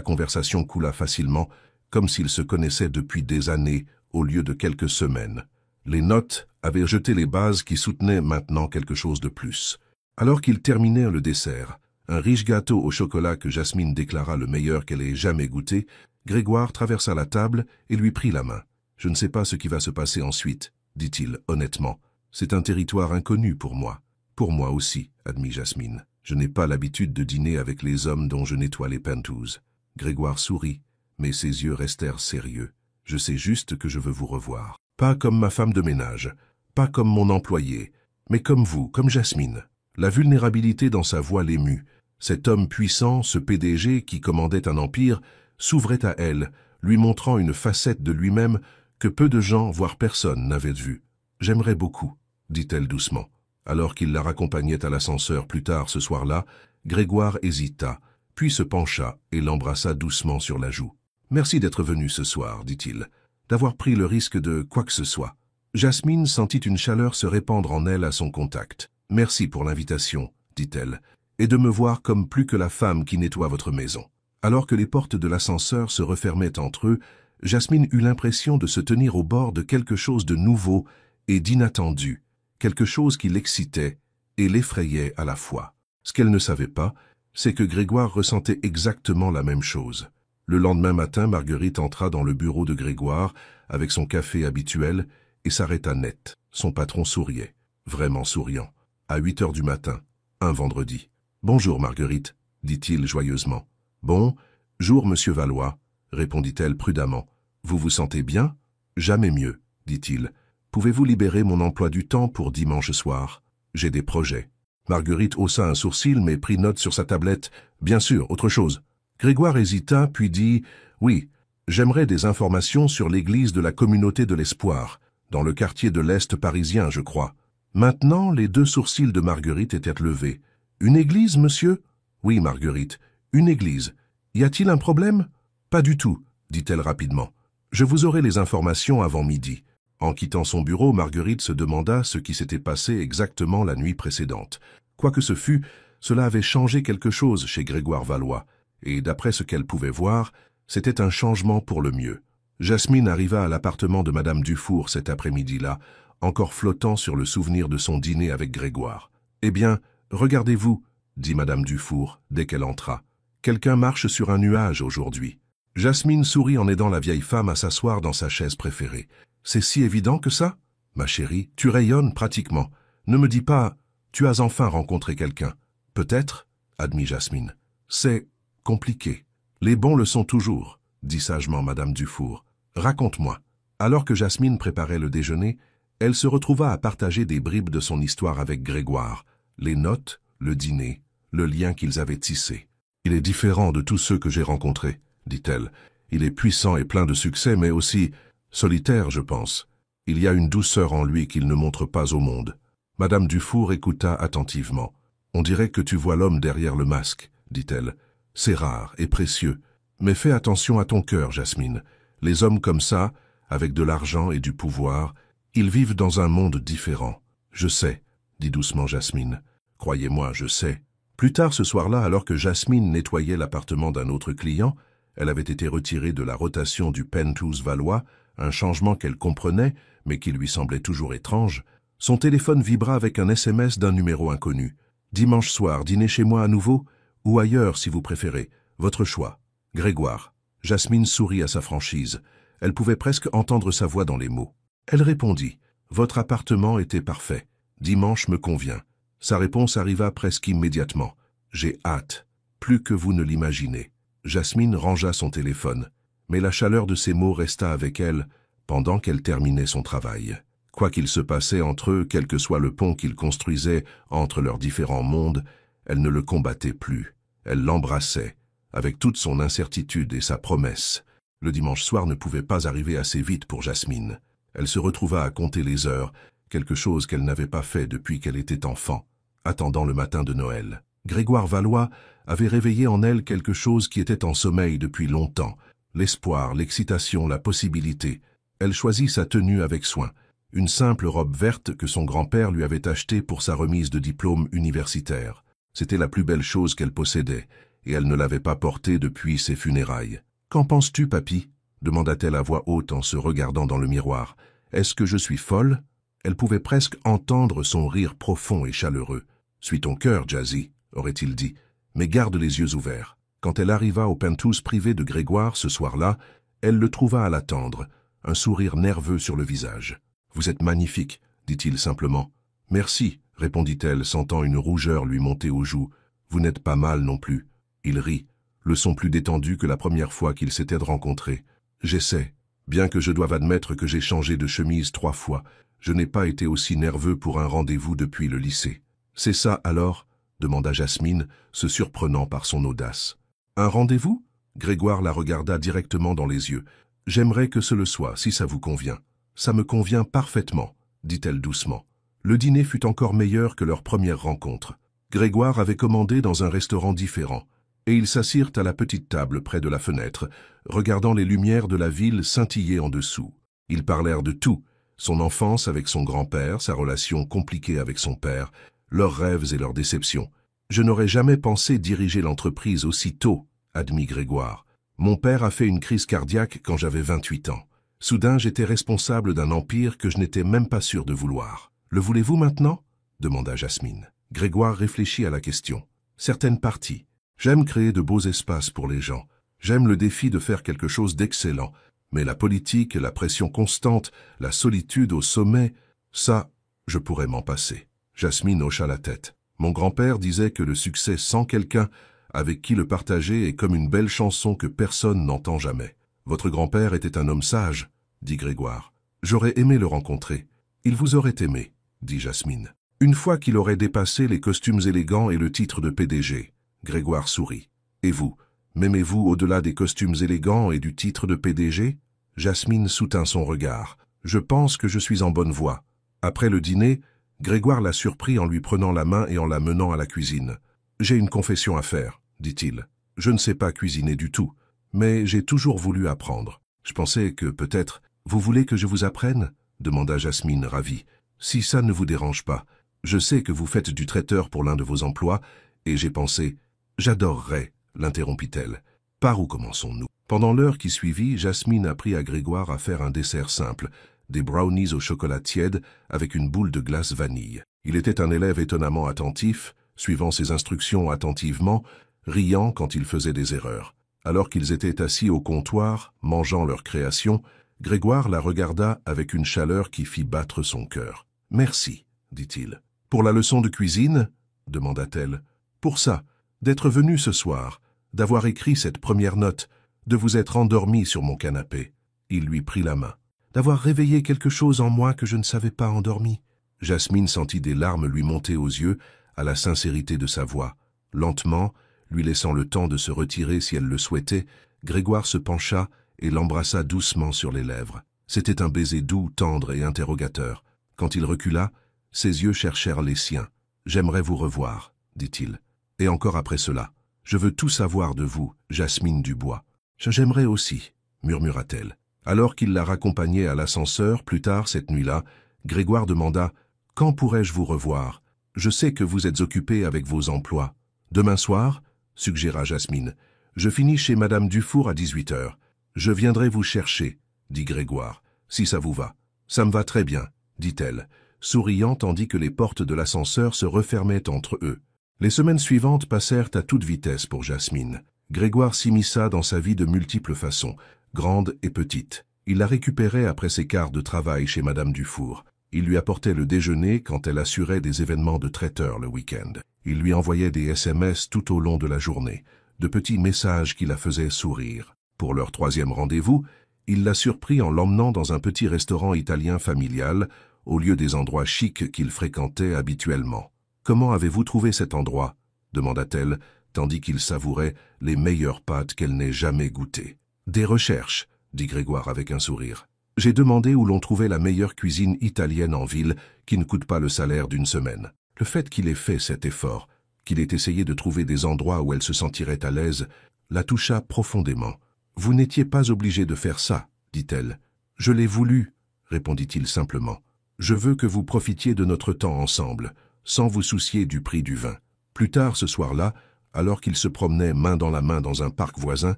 conversation coula facilement, comme s'ils se connaissaient depuis des années au lieu de quelques semaines. Les notes avaient jeté les bases qui soutenaient maintenant quelque chose de plus. Alors qu'ils terminèrent le dessert, un riche gâteau au chocolat que Jasmine déclara le meilleur qu'elle ait jamais goûté, Grégoire traversa la table et lui prit la main. « Je ne sais pas ce qui va se passer ensuite, » dit-il honnêtement. « C'est un territoire inconnu pour moi. »« Pour moi aussi, » admit Jasmine. « Je n'ai pas l'habitude de dîner avec les hommes dont je nettoie les pentouzes. » Grégoire sourit, mais ses yeux restèrent sérieux. « Je sais juste que je veux vous revoir. Pas comme ma femme de ménage, pas comme mon employé, mais comme vous, comme Jasmine. » La vulnérabilité dans sa voix l'émut. Cet homme puissant, ce PDG qui commandait un empire, s'ouvrait à elle, lui montrant une facette de lui-même que peu de gens, voire personne, n'avaient vue. « J'aimerais beaucoup, » dit-elle doucement. Alors qu'il la raccompagnait à l'ascenseur plus tard ce soir-là, Grégoire hésita, puis se pencha et l'embrassa doucement sur la joue. « Merci d'être venu ce soir, » dit-il, « d'avoir pris le risque de quoi que ce soit. » Jasmine sentit une chaleur se répandre en elle à son contact. « Merci pour l'invitation, » dit-elle, « et de me voir comme plus que la femme qui nettoie votre maison. » Alors que les portes de l'ascenseur se refermaient entre eux, Jasmine eut l'impression de se tenir au bord de quelque chose de nouveau et d'inattendu, quelque chose qui l'excitait et l'effrayait à la fois. Ce qu'elle ne savait pas, c'est que Grégoire ressentait exactement la même chose. Le lendemain matin, Marguerite entra dans le bureau de Grégoire avec son café habituel et s'arrêta net. Son patron souriait, vraiment souriant. À 8 heures du matin, un vendredi. « Bonjour Marguerite, » dit-il joyeusement. « Bonjour Monsieur Valois, » répondit-elle prudemment. « Vous vous sentez bien ?»« Jamais mieux, » dit-il. « Pouvez-vous libérer mon emploi du temps pour dimanche soir ? J'ai des projets. » Marguerite haussa un sourcil mais prit note sur sa tablette. « Bien sûr, autre chose. » Grégoire hésita puis dit « Oui, j'aimerais des informations sur l'église de la communauté de l'espoir, dans le quartier de l'Est parisien, je crois. » Maintenant, les deux sourcils de Marguerite étaient levés. « Une église, monsieur ?»« Oui, Marguerite, une église. Y a-t-il un problème ?»« Pas du tout, » dit-elle rapidement. « Je vous aurai les informations avant midi. » En quittant son bureau, Marguerite se demanda ce qui s'était passé exactement la nuit précédente. Quoi que ce fût, cela avait changé quelque chose chez Grégoire Valois, et d'après ce qu'elle pouvait voir, c'était un changement pour le mieux. Jasmine arriva à l'appartement de Madame Dufour cet après-midi-là, encore flottant sur le souvenir de son dîner avec Grégoire. « Eh bien, regardez-vous, » dit Madame Dufour dès qu'elle entra. « Quelqu'un marche sur un nuage aujourd'hui. » Jasmine sourit en aidant la vieille femme à s'asseoir dans sa chaise préférée. « C'est si évident que ça? Ma chérie, tu rayonnes pratiquement. Ne me dis pas, tu as enfin rencontré quelqu'un. Peut-être, admit Jasmine. C'est compliqué. Les bons le sont toujours, dit sagement Madame Dufour. Raconte-moi. » Alors que Jasmine préparait le déjeuner, elle se retrouva à partager des bribes de son histoire avec Grégoire, les notes, le dîner, le lien qu'ils avaient tissé. « Il est différent de tous ceux que j'ai rencontrés, dit-elle. Il est puissant et plein de succès, mais aussi solitaire, je pense. Il y a une douceur en lui qu'il ne montre pas au monde. » Madame Dufour écouta attentivement. « On dirait que tu vois l'homme derrière le masque, dit-elle. C'est rare et précieux. Mais fais attention à ton cœur, Jasmine. Les hommes comme ça, avec de l'argent et du pouvoir, ils vivent dans un monde différent. Je sais, dit doucement Jasmine. Croyez-moi, je sais. » Plus tard ce soir-là, alors que Jasmine nettoyait l'appartement d'un autre client, elle avait été retirée de la rotation du Penthouse Valois, un changement qu'elle comprenait, mais qui lui semblait toujours étrange. Son téléphone vibra avec un SMS d'un numéro inconnu. « Dimanche soir, dîner chez moi à nouveau, ou ailleurs si vous préférez. Votre choix. Grégoire. » Jasmine sourit à sa franchise. Elle pouvait presque entendre sa voix dans les mots. Elle répondit. « Votre appartement était parfait. Dimanche me convient. » Sa réponse arriva presque immédiatement. « J'ai hâte. Plus que vous ne l'imaginez. » Jasmine rangea son téléphone, mais la chaleur de ses mots resta avec elle pendant qu'elle terminait son travail. Quoi qu'il se passait entre eux, quel que soit le pont qu'ils construisaient entre leurs différents mondes, elle ne le combattait plus. Elle l'embrassait, avec toute son incertitude et sa promesse. Le dimanche soir ne pouvait pas arriver assez vite pour Jasmine. Elle se retrouva à compter les heures, quelque chose qu'elle n'avait pas fait depuis qu'elle était enfant, attendant le matin de Noël. Grégoire Valois avait réveillé en elle quelque chose qui était en sommeil depuis longtemps, l'espoir, l'excitation, la possibilité. Elle choisit sa tenue avec soin, une simple robe verte que son grand-père lui avait achetée pour sa remise de diplôme universitaire. C'était la plus belle chose qu'elle possédait, et elle ne l'avait pas portée depuis ses funérailles. « Qu'en penses-tu, papy ?» demanda-t-elle à voix haute en se regardant dans le miroir. « Est-ce que je suis folle ?» Elle pouvait presque entendre son rire profond et chaleureux. « Suis ton cœur, Jazzy », aurait-il dit, mais garde les yeux ouverts. Quand elle arriva au penthouse privé de Grégoire ce soir-là, elle le trouva à l'attendre, un sourire nerveux sur le visage. « Vous êtes magnifique, » dit-il simplement. « Merci, » répondit-elle, sentant une rougeur lui monter aux joues. « Vous n'êtes pas mal non plus. » Il rit, le son plus détendu que la première fois qu'ils s'étaient rencontrés. « J'essaie. Bien que je doive admettre que j'ai changé de chemise 3 fois, je n'ai pas été aussi nerveux pour un rendez-vous depuis le lycée. »« C'est ça alors ?» demanda Jasmine, se surprenant par son audace. « Un rendez-vous » Grégoire la regarda directement dans les yeux. « J'aimerais que ce le soit, si ça vous convient. »« Ça me convient parfaitement, » dit-elle doucement. Le dîner fut encore meilleur que leur première rencontre. Grégoire avait commandé dans un restaurant différent, et ils s'assirent à la petite table près de la fenêtre, regardant les lumières de la ville scintiller en dessous. Ils parlèrent de tout, son enfance avec son grand-père, sa relation compliquée avec son père, leurs rêves et leurs déceptions. « Je n'aurais jamais pensé diriger l'entreprise aussi tôt, » admit Grégoire. « Mon père a fait une crise cardiaque quand j'avais 28 ans. Soudain, j'étais responsable d'un empire que je n'étais même pas sûr de vouloir. Le voulez-vous maintenant ?» demanda Jasmine. Grégoire réfléchit à la question. « Certaines parties. J'aime créer de beaux espaces pour les gens. J'aime le défi de faire quelque chose d'excellent. Mais la politique, la pression constante, la solitude au sommet, ça, je pourrais m'en passer. » Jasmine hocha la tête. « Mon grand-père disait que le succès sans quelqu'un avec qui le partager est comme une belle chanson que personne n'entend jamais. »« Votre grand-père était un homme sage, » dit Grégoire. « J'aurais aimé le rencontrer. Il vous aurait aimé, » dit Jasmine. « Une fois qu'il aurait dépassé les costumes élégants et le titre de PDG. » Grégoire sourit. « Et vous, m'aimez-vous au-delà des costumes élégants et du titre de PDG ?» Jasmine soutint son regard. « Je pense que je suis en bonne voie. » Après le dîner, Grégoire la surprit en lui prenant la main et en la menant à la cuisine. « J'ai une confession à faire, » dit-il. « Je ne sais pas cuisiner du tout, mais j'ai toujours voulu apprendre. Je pensais que peut-être... »« Vous voulez que je vous apprenne ?» demanda Jasmine, ravie. « Si ça ne vous dérange pas. Je sais que vous faites du traiteur pour l'un de vos emplois, et j'ai pensé... »« J'adorerais, » l'interrompit-elle. « Par où commençons-nous? Pendant l'heure qui suivit, Jasmine apprit à Grégoire à faire un dessert simple, des brownies au chocolat tiède avec une boule de glace vanille. Il était un élève étonnamment attentif, suivant ses instructions attentivement, riant quand il faisait des erreurs. Alors qu'ils étaient assis au comptoir, mangeant leur création, Grégoire la regarda avec une chaleur qui fit battre son cœur. « Merci, dit-il. »« Pour la leçon de cuisine ?» demanda-t-elle. « Pour ça, d'être venu ce soir, d'avoir écrit cette première note, de vous être endormi sur mon canapé. » Il lui prit la main. « D'avoir réveillé quelque chose en moi que je ne savais pas endormi. » Jasmine sentit des larmes lui monter aux yeux à la sincérité de sa voix. Lentement, lui laissant le temps de se retirer si elle le souhaitait, Grégoire se pencha et l'embrassa doucement sur les lèvres. C'était un baiser doux, tendre et interrogateur. Quand il recula, ses yeux cherchèrent les siens. « J'aimerais vous revoir, dit-il. Et encore après cela. Je veux tout savoir de vous, Jasmine Dubois. »« J'aimerais aussi, murmura-t-elle. Alors qu'il la raccompagnait à l'ascenseur, plus tard cette nuit-là, Grégoire demanda « Quand pourrais-je vous revoir? Je sais que vous êtes occupé avec vos emplois. »« Demain soir ?» suggéra Jasmine. « Je finis chez Madame Dufour à 18h. Je viendrai vous chercher, dit Grégoire, si ça vous va. »« Ça me va très bien, dit-elle, souriant tandis que les portes de l'ascenseur se refermaient entre eux. Les semaines suivantes passèrent à toute vitesse pour Jasmine. Grégoire s'immisça dans sa vie de multiples façons, grande et petite. Il la récupérait après ses quarts de travail chez Madame Dufour. Il lui apportait le déjeuner quand elle assurait des événements de traiteur le week-end. Il lui envoyait des SMS tout au long de la journée, de petits messages qui la faisaient sourire. Pour leur troisième rendez-vous, il la surprit en l'emmenant dans un petit restaurant italien familial, au lieu des endroits chics qu'il fréquentait habituellement. « Comment avez-vous trouvé cet endroit ?» demanda-t-elle, tandis qu'il savourait les meilleures pâtes qu'elle n'ait jamais goûtées. « Des recherches, » dit Grégoire avec un sourire. « J'ai demandé où l'on trouvait la meilleure cuisine italienne en ville qui ne coûte pas le salaire d'une semaine. Le fait qu'il ait fait cet effort, qu'il ait essayé de trouver des endroits où elle se sentirait à l'aise, la toucha profondément. « Vous n'étiez pas obligé de faire ça, dit-elle. « Je l'ai voulu, répondit-il simplement. « Je veux que vous profitiez de notre temps ensemble, sans vous soucier du prix du vin. » Plus tard ce soir-là, alors qu'il se promenait main dans la main dans un parc voisin,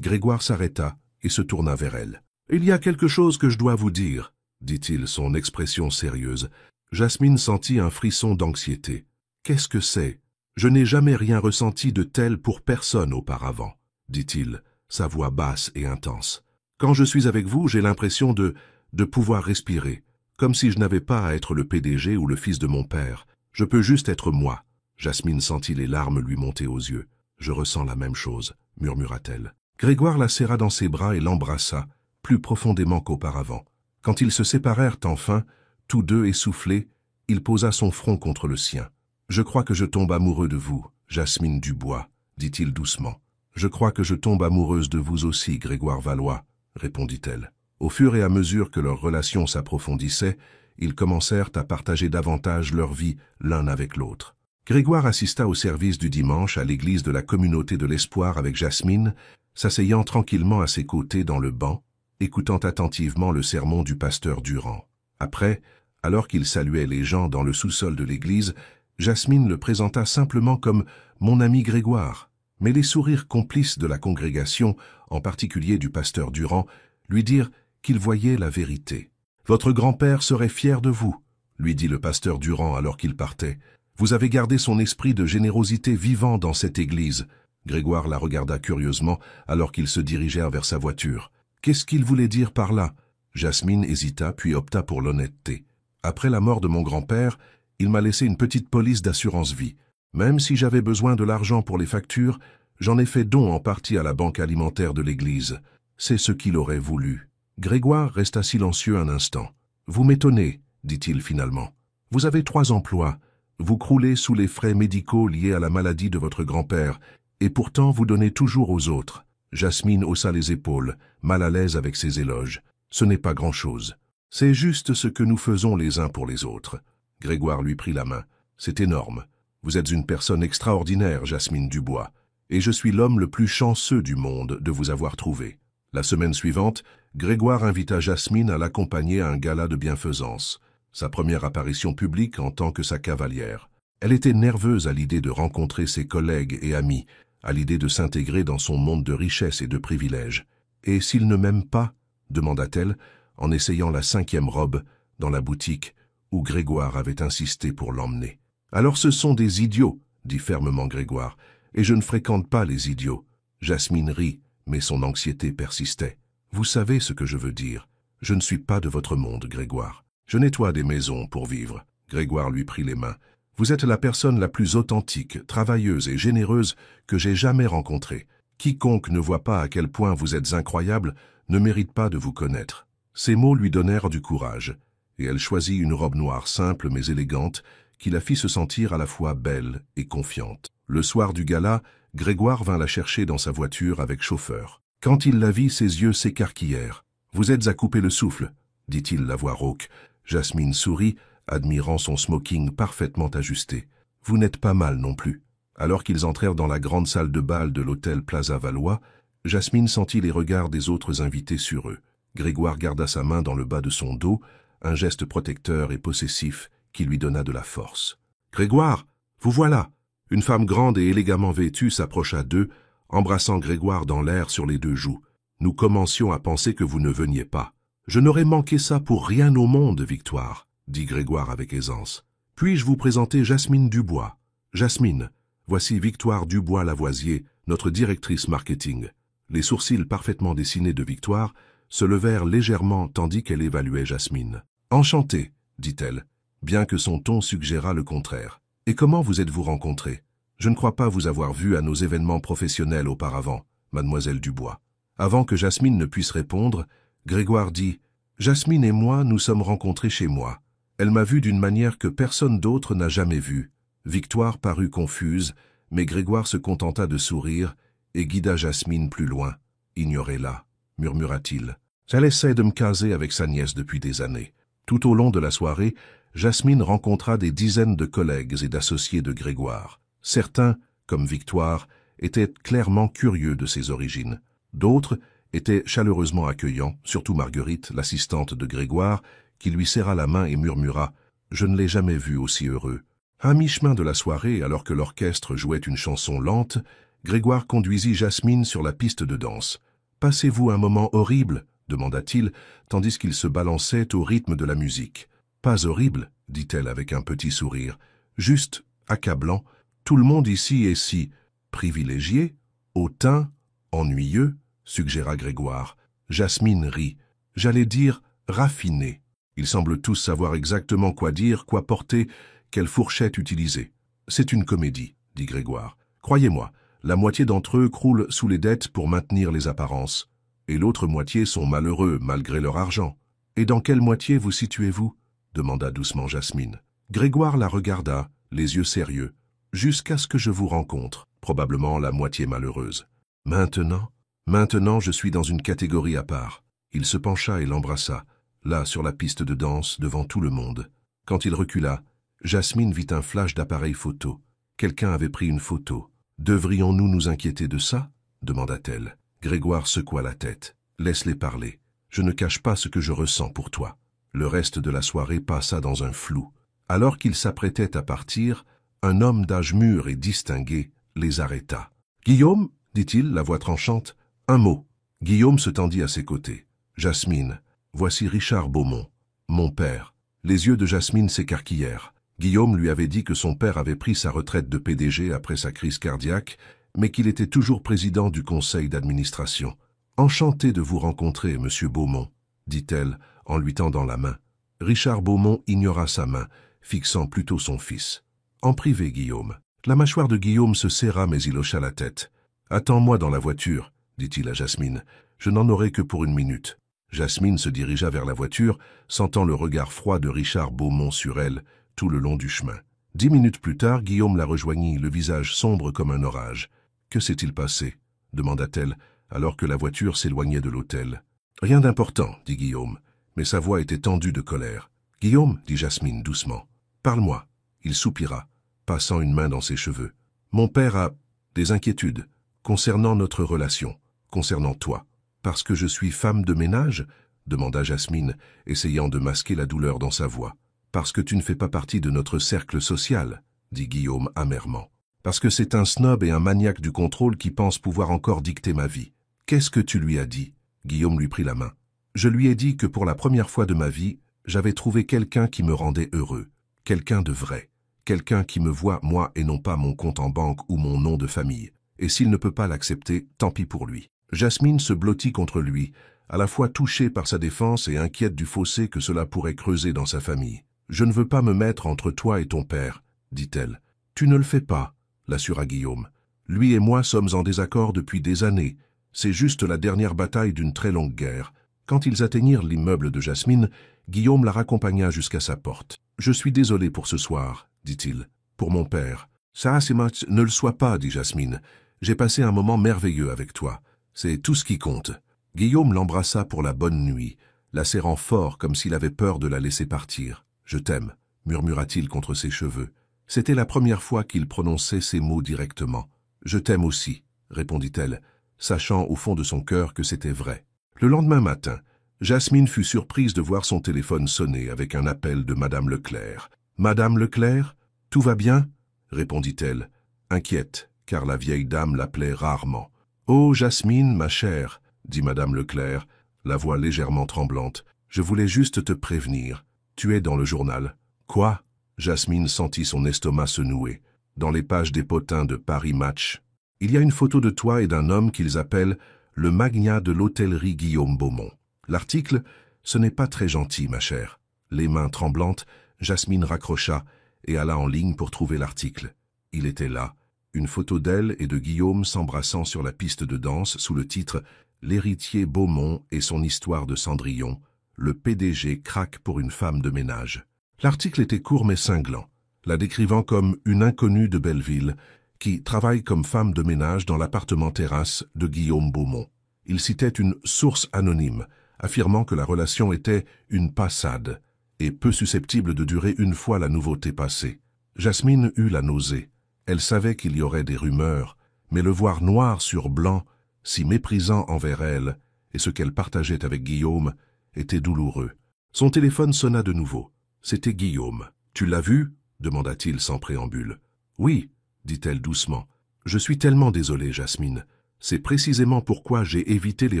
Grégoire s'arrêta et se tourna vers elle. « Il y a quelque chose que je dois vous dire, » dit-il, son expression sérieuse. Jasmine sentit un frisson d'anxiété. « Qu'est-ce que c'est ? Je n'ai jamais rien ressenti de tel pour personne auparavant, » dit-il, sa voix basse et intense. « Quand je suis avec vous, j'ai l'impression de pouvoir respirer, comme si je n'avais pas à être le PDG ou le fils de mon père. Je peux juste être moi. » Jasmine sentit les larmes lui monter aux yeux. « Je ressens la même chose, » murmura-t-elle. Grégoire la serra dans ses bras et l'embrassa, plus profondément qu'auparavant. Quand ils se séparèrent enfin, tous deux essoufflés, il posa son front contre le sien. « Je crois que je tombe amoureux de vous, Jasmine Dubois, » dit-il doucement. « Je crois que je tombe amoureuse de vous aussi, Grégoire Valois, » répondit-elle. Au fur et à mesure que leur relation s'approfondissait, ils commencèrent à partager davantage leur vie l'un avec l'autre. Grégoire assista au service du dimanche à l'église de la communauté de l'Espoir avec Jasmine, s'asseyant tranquillement à ses côtés dans le banc, écoutant attentivement le sermon du pasteur Durand. Après, alors qu'il saluait les gens dans le sous-sol de l'église, Jasmine le présenta simplement comme « mon ami Grégoire ». Mais les sourires complices de la congrégation, en particulier du pasteur Durand, lui dirent qu'il voyait la vérité. « Votre grand-père serait fier de vous, » lui dit le pasteur Durand alors qu'il partait. « Vous avez gardé son esprit de générosité vivant dans cette église. » Grégoire la regarda curieusement alors qu'ils se dirigèrent vers sa voiture. Qu'est-ce qu'il voulait dire par là? Jasmine hésita puis opta pour l'honnêteté. Après la mort de mon grand-père, il m'a laissé une petite police d'assurance-vie. Même si j'avais besoin de l'argent pour les factures, j'en ai fait don en partie à la banque alimentaire de l'église. C'est ce qu'il aurait voulu. Grégoire resta silencieux un instant. « Vous m'étonnez, » dit-il finalement. « Vous avez 3 emplois. Vous croulez sous les frais médicaux liés à la maladie de votre grand-père, et pourtant vous donnez toujours aux autres. » Jasmine haussa les épaules, mal à l'aise avec ses éloges. « Ce n'est pas grand-chose. C'est juste ce que nous faisons les uns pour les autres. » Grégoire lui prit la main. « C'est énorme. Vous êtes une personne extraordinaire, Jasmine Dubois, et je suis l'homme le plus chanceux du monde de vous avoir trouvé. » La semaine suivante, Grégoire invita Jasmine à l'accompagner à un gala de bienfaisance, sa première apparition publique en tant que sa cavalière. Elle était nerveuse à l'idée de rencontrer ses collègues et amis, à l'idée de s'intégrer dans son monde de richesse et de privilèges. « Et s'il ne m'aime pas ?» demanda-t-elle, en essayant la 5e robe dans la boutique où Grégoire avait insisté pour l'emmener. « Alors ce sont des idiots, dit fermement Grégoire, et je ne fréquente pas les idiots. » Jasmine rit, mais son anxiété persistait. « Vous savez ce que je veux dire. Je ne suis pas de votre monde, Grégoire. Je nettoie des maisons pour vivre. » Grégoire lui prit les mains. « Vous êtes la personne la plus authentique, travailleuse et généreuse que j'ai jamais rencontrée. Quiconque ne voit pas à quel point vous êtes incroyable ne mérite pas de vous connaître. » Ces mots lui donnèrent du courage, et elle choisit une robe noire simple mais élégante qui la fit se sentir à la fois belle et confiante. Le soir du gala, Grégoire vint la chercher dans sa voiture avec chauffeur. Quand il la vit, ses yeux s'écarquillèrent. « Vous êtes à couper le souffle, » dit-il la voix rauque. Jasmine sourit, admirant son smoking parfaitement ajusté. « Vous n'êtes pas mal non plus. » Alors qu'ils entrèrent dans la grande salle de bal de l'hôtel Plaza Valois, Jasmine sentit les regards des autres invités sur eux. Grégoire garda sa main dans le bas de son dos, un geste protecteur et possessif qui lui donna de la force. « Grégoire, vous voilà !» Une femme grande et élégamment vêtue s'approcha d'eux, embrassant Grégoire dans l'air sur les 2 joues. « Nous commencions à penser que vous ne veniez pas. »« Je n'aurais manqué ça pour rien au monde, Victoire, » dit Grégoire avec aisance. « Puis-je vous présenter Jasmine Dubois ? Jasmine, voici Victoire Dubois-Lavoisier, notre directrice marketing. » Les sourcils parfaitement dessinés de Victoire se levèrent légèrement tandis qu'elle évaluait Jasmine. « Enchantée, dit-elle, bien que son ton suggérât le contraire. « Et comment vous êtes-vous rencontrés ? Je ne crois pas vous avoir vu à nos événements professionnels auparavant, mademoiselle Dubois. » Avant que Jasmine ne puisse répondre, Grégoire dit « Jasmine et moi nous sommes rencontrés chez moi. Elle m'a vu d'une manière que personne d'autre n'a jamais vue. » Victoire parut confuse, mais Grégoire se contenta de sourire et guida Jasmine plus loin. « Ignorez-la, » murmura-t-il. « Elle essaie de me caser avec sa nièce depuis des années. » Tout au long de la soirée, Jasmine rencontra des dizaines de collègues et d'associés de Grégoire. Certains, comme Victoire, étaient clairement curieux de ses origines. D'autres étaient chaleureusement accueillants, surtout Marguerite, l'assistante de Grégoire, qui lui serra la main et murmura « Je ne l'ai jamais vu aussi heureux. » À mi-chemin de la soirée, alors que l'orchestre jouait une chanson lente, Grégoire conduisit Jasmine sur la piste de danse. « Passez-vous un moment horrible ?» demanda-t-il, tandis qu'il se balançait au rythme de la musique. « Pas horrible, » dit-elle avec un petit sourire. « Juste accablant. Tout le monde ici est si privilégié, hautain, ennuyeux, » suggéra Grégoire. Jasmine rit. « J'allais dire raffiné. Ils semblent tous savoir exactement quoi dire, quoi porter, quelle fourchette utiliser. C'est une comédie, » dit Grégoire. « Croyez-moi, la moitié d'entre eux croulent sous les dettes pour maintenir les apparences. Et l'autre moitié sont malheureux malgré leur argent. Et dans quelle moitié vous situez-vous » demanda doucement Jasmine. Grégoire la regarda, les yeux sérieux. « Jusqu'à ce que je vous rencontre, probablement la moitié malheureuse. Maintenant, je suis dans une catégorie à part. » Il se pencha et l'embrassa, là sur la piste de danse, devant tout le monde. Quand il recula, Jasmine vit un flash d'appareil photo. Quelqu'un avait pris une photo. « Devrions-nous nous inquiéter de ça ?» demanda-t-elle. Grégoire secoua la tête. « Laisse-les parler. Je ne cache pas ce que je ressens pour toi. » Le reste de la soirée passa dans un flou. Alors qu'ils s'apprêtaient à partir, un homme d'âge mûr et distingué les arrêta. « Guillaume » dit-il, la voix tranchante. « Un mot. » Guillaume se tendit à ses côtés. « Jasmine, voici Richard Beaumont, mon père. » Les yeux de Jasmine s'écarquillèrent. Guillaume lui avait dit que son père avait pris sa retraite de PDG après sa crise cardiaque, mais qu'il était toujours président du conseil d'administration. « Enchanté de vous rencontrer, monsieur Beaumont, » dit-elle en lui tendant la main. Richard Beaumont ignora sa main, fixant plutôt son fils. « En privé, Guillaume. » La mâchoire de Guillaume se serra, mais il hocha la tête. « Attends-moi dans la voiture, » dit-il à Jasmine. « Je n'en aurai que pour 1 minute. » Jasmine se dirigea vers la voiture, sentant le regard froid de Richard Beaumont sur elle tout le long du chemin. 10 minutes plus tard, Guillaume la rejoignit, le visage sombre comme un orage. « Que s'est-il passé ?» demanda-t-elle, alors que la voiture s'éloignait de l'hôtel. « Rien d'important, » dit Guillaume, mais sa voix était tendue de colère. « Guillaume, » dit Jasmine doucement, « parle-moi. » Il soupira, passant une main dans ses cheveux. « Mon père a des inquiétudes concernant notre relation, concernant toi. »« Parce que je suis femme de ménage ?» demanda Jasmine, essayant de masquer la douleur dans sa voix. « Parce que tu ne fais pas partie de notre cercle social, » dit Guillaume amèrement. Parce que c'est un snob et un maniaque du contrôle qui pense pouvoir encore dicter ma vie. Qu'est-ce que tu lui as dit? Guillaume lui prit la main. Je lui ai dit que pour la première fois de ma vie, j'avais trouvé quelqu'un qui me rendait heureux. Quelqu'un de vrai. Quelqu'un qui me voit moi et non pas mon compte en banque ou mon nom de famille. Et s'il ne peut pas l'accepter, tant pis pour lui. Jasmine se blottit contre lui, à la fois touchée par sa défense et inquiète du fossé que cela pourrait creuser dans sa famille. « Je ne veux pas me mettre entre toi et ton père, » dit-elle. « Tu ne le fais pas, » l'assura Guillaume. « Lui et moi sommes en désaccord depuis des années. C'est juste la dernière bataille d'une très longue guerre. » Quand ils atteignirent l'immeuble de Jasmine, Guillaume la raccompagna jusqu'à sa porte. « Je suis désolé pour ce soir, » dit-il. « Pour mon père. »« Ça, c'est match, ne le sois pas, » dit Jasmine. « J'ai passé un moment merveilleux avec toi. C'est tout ce qui compte. » Guillaume l'embrassa pour la bonne nuit, la serrant fort comme s'il avait peur de la laisser partir. « Je t'aime, » murmura-t-il contre ses cheveux. C'était la première fois qu'il prononçait ces mots directement. « Je t'aime aussi, » répondit-elle, sachant au fond de son cœur que c'était vrai. Le lendemain matin, Jasmine fut surprise de voir son téléphone sonner avec un appel de Madame Leclerc. « Madame Leclerc, tout va bien ?» répondit-elle, inquiète, car la vieille dame l'appelait rarement. « Oh, Jasmine, ma chère, » dit Madame Leclerc, la voix légèrement tremblante, « je voulais juste te prévenir. Tu es dans le journal. »« Quoi ?» Jasmine sentit son estomac se nouer. « Dans les pages des potins de Paris Match. Il y a une photo de toi et d'un homme qu'ils appellent le magnat de l'hôtellerie Guillaume Beaumont. L'article, ce n'est pas très gentil, ma chère. » Les mains tremblantes, Jasmine raccrocha et alla en ligne pour trouver l'article. Il était là, une photo d'elle et de Guillaume s'embrassant sur la piste de danse sous le titre « L'héritier Beaumont et son histoire de Cendrillon, le PDG craque pour une femme de ménage ». L'article était court mais cinglant, la décrivant comme une inconnue de Belleville qui travaille comme femme de ménage dans l'appartement terrasse de Guillaume Beaumont. Il citait une source anonyme, affirmant que la relation était une passade et peu susceptible de durer une fois la nouveauté passée. Jasmine eut la nausée. Elle savait qu'il y aurait des rumeurs, mais le voir noir sur blanc, si méprisant envers elle, et ce qu'elle partageait avec Guillaume, était douloureux. Son téléphone sonna de nouveau. C'était Guillaume. « Tu l'as vu ?» demanda-t-il sans préambule. « Oui, » dit-elle doucement. « Je suis tellement désolée, Jasmine. C'est précisément pourquoi j'ai évité les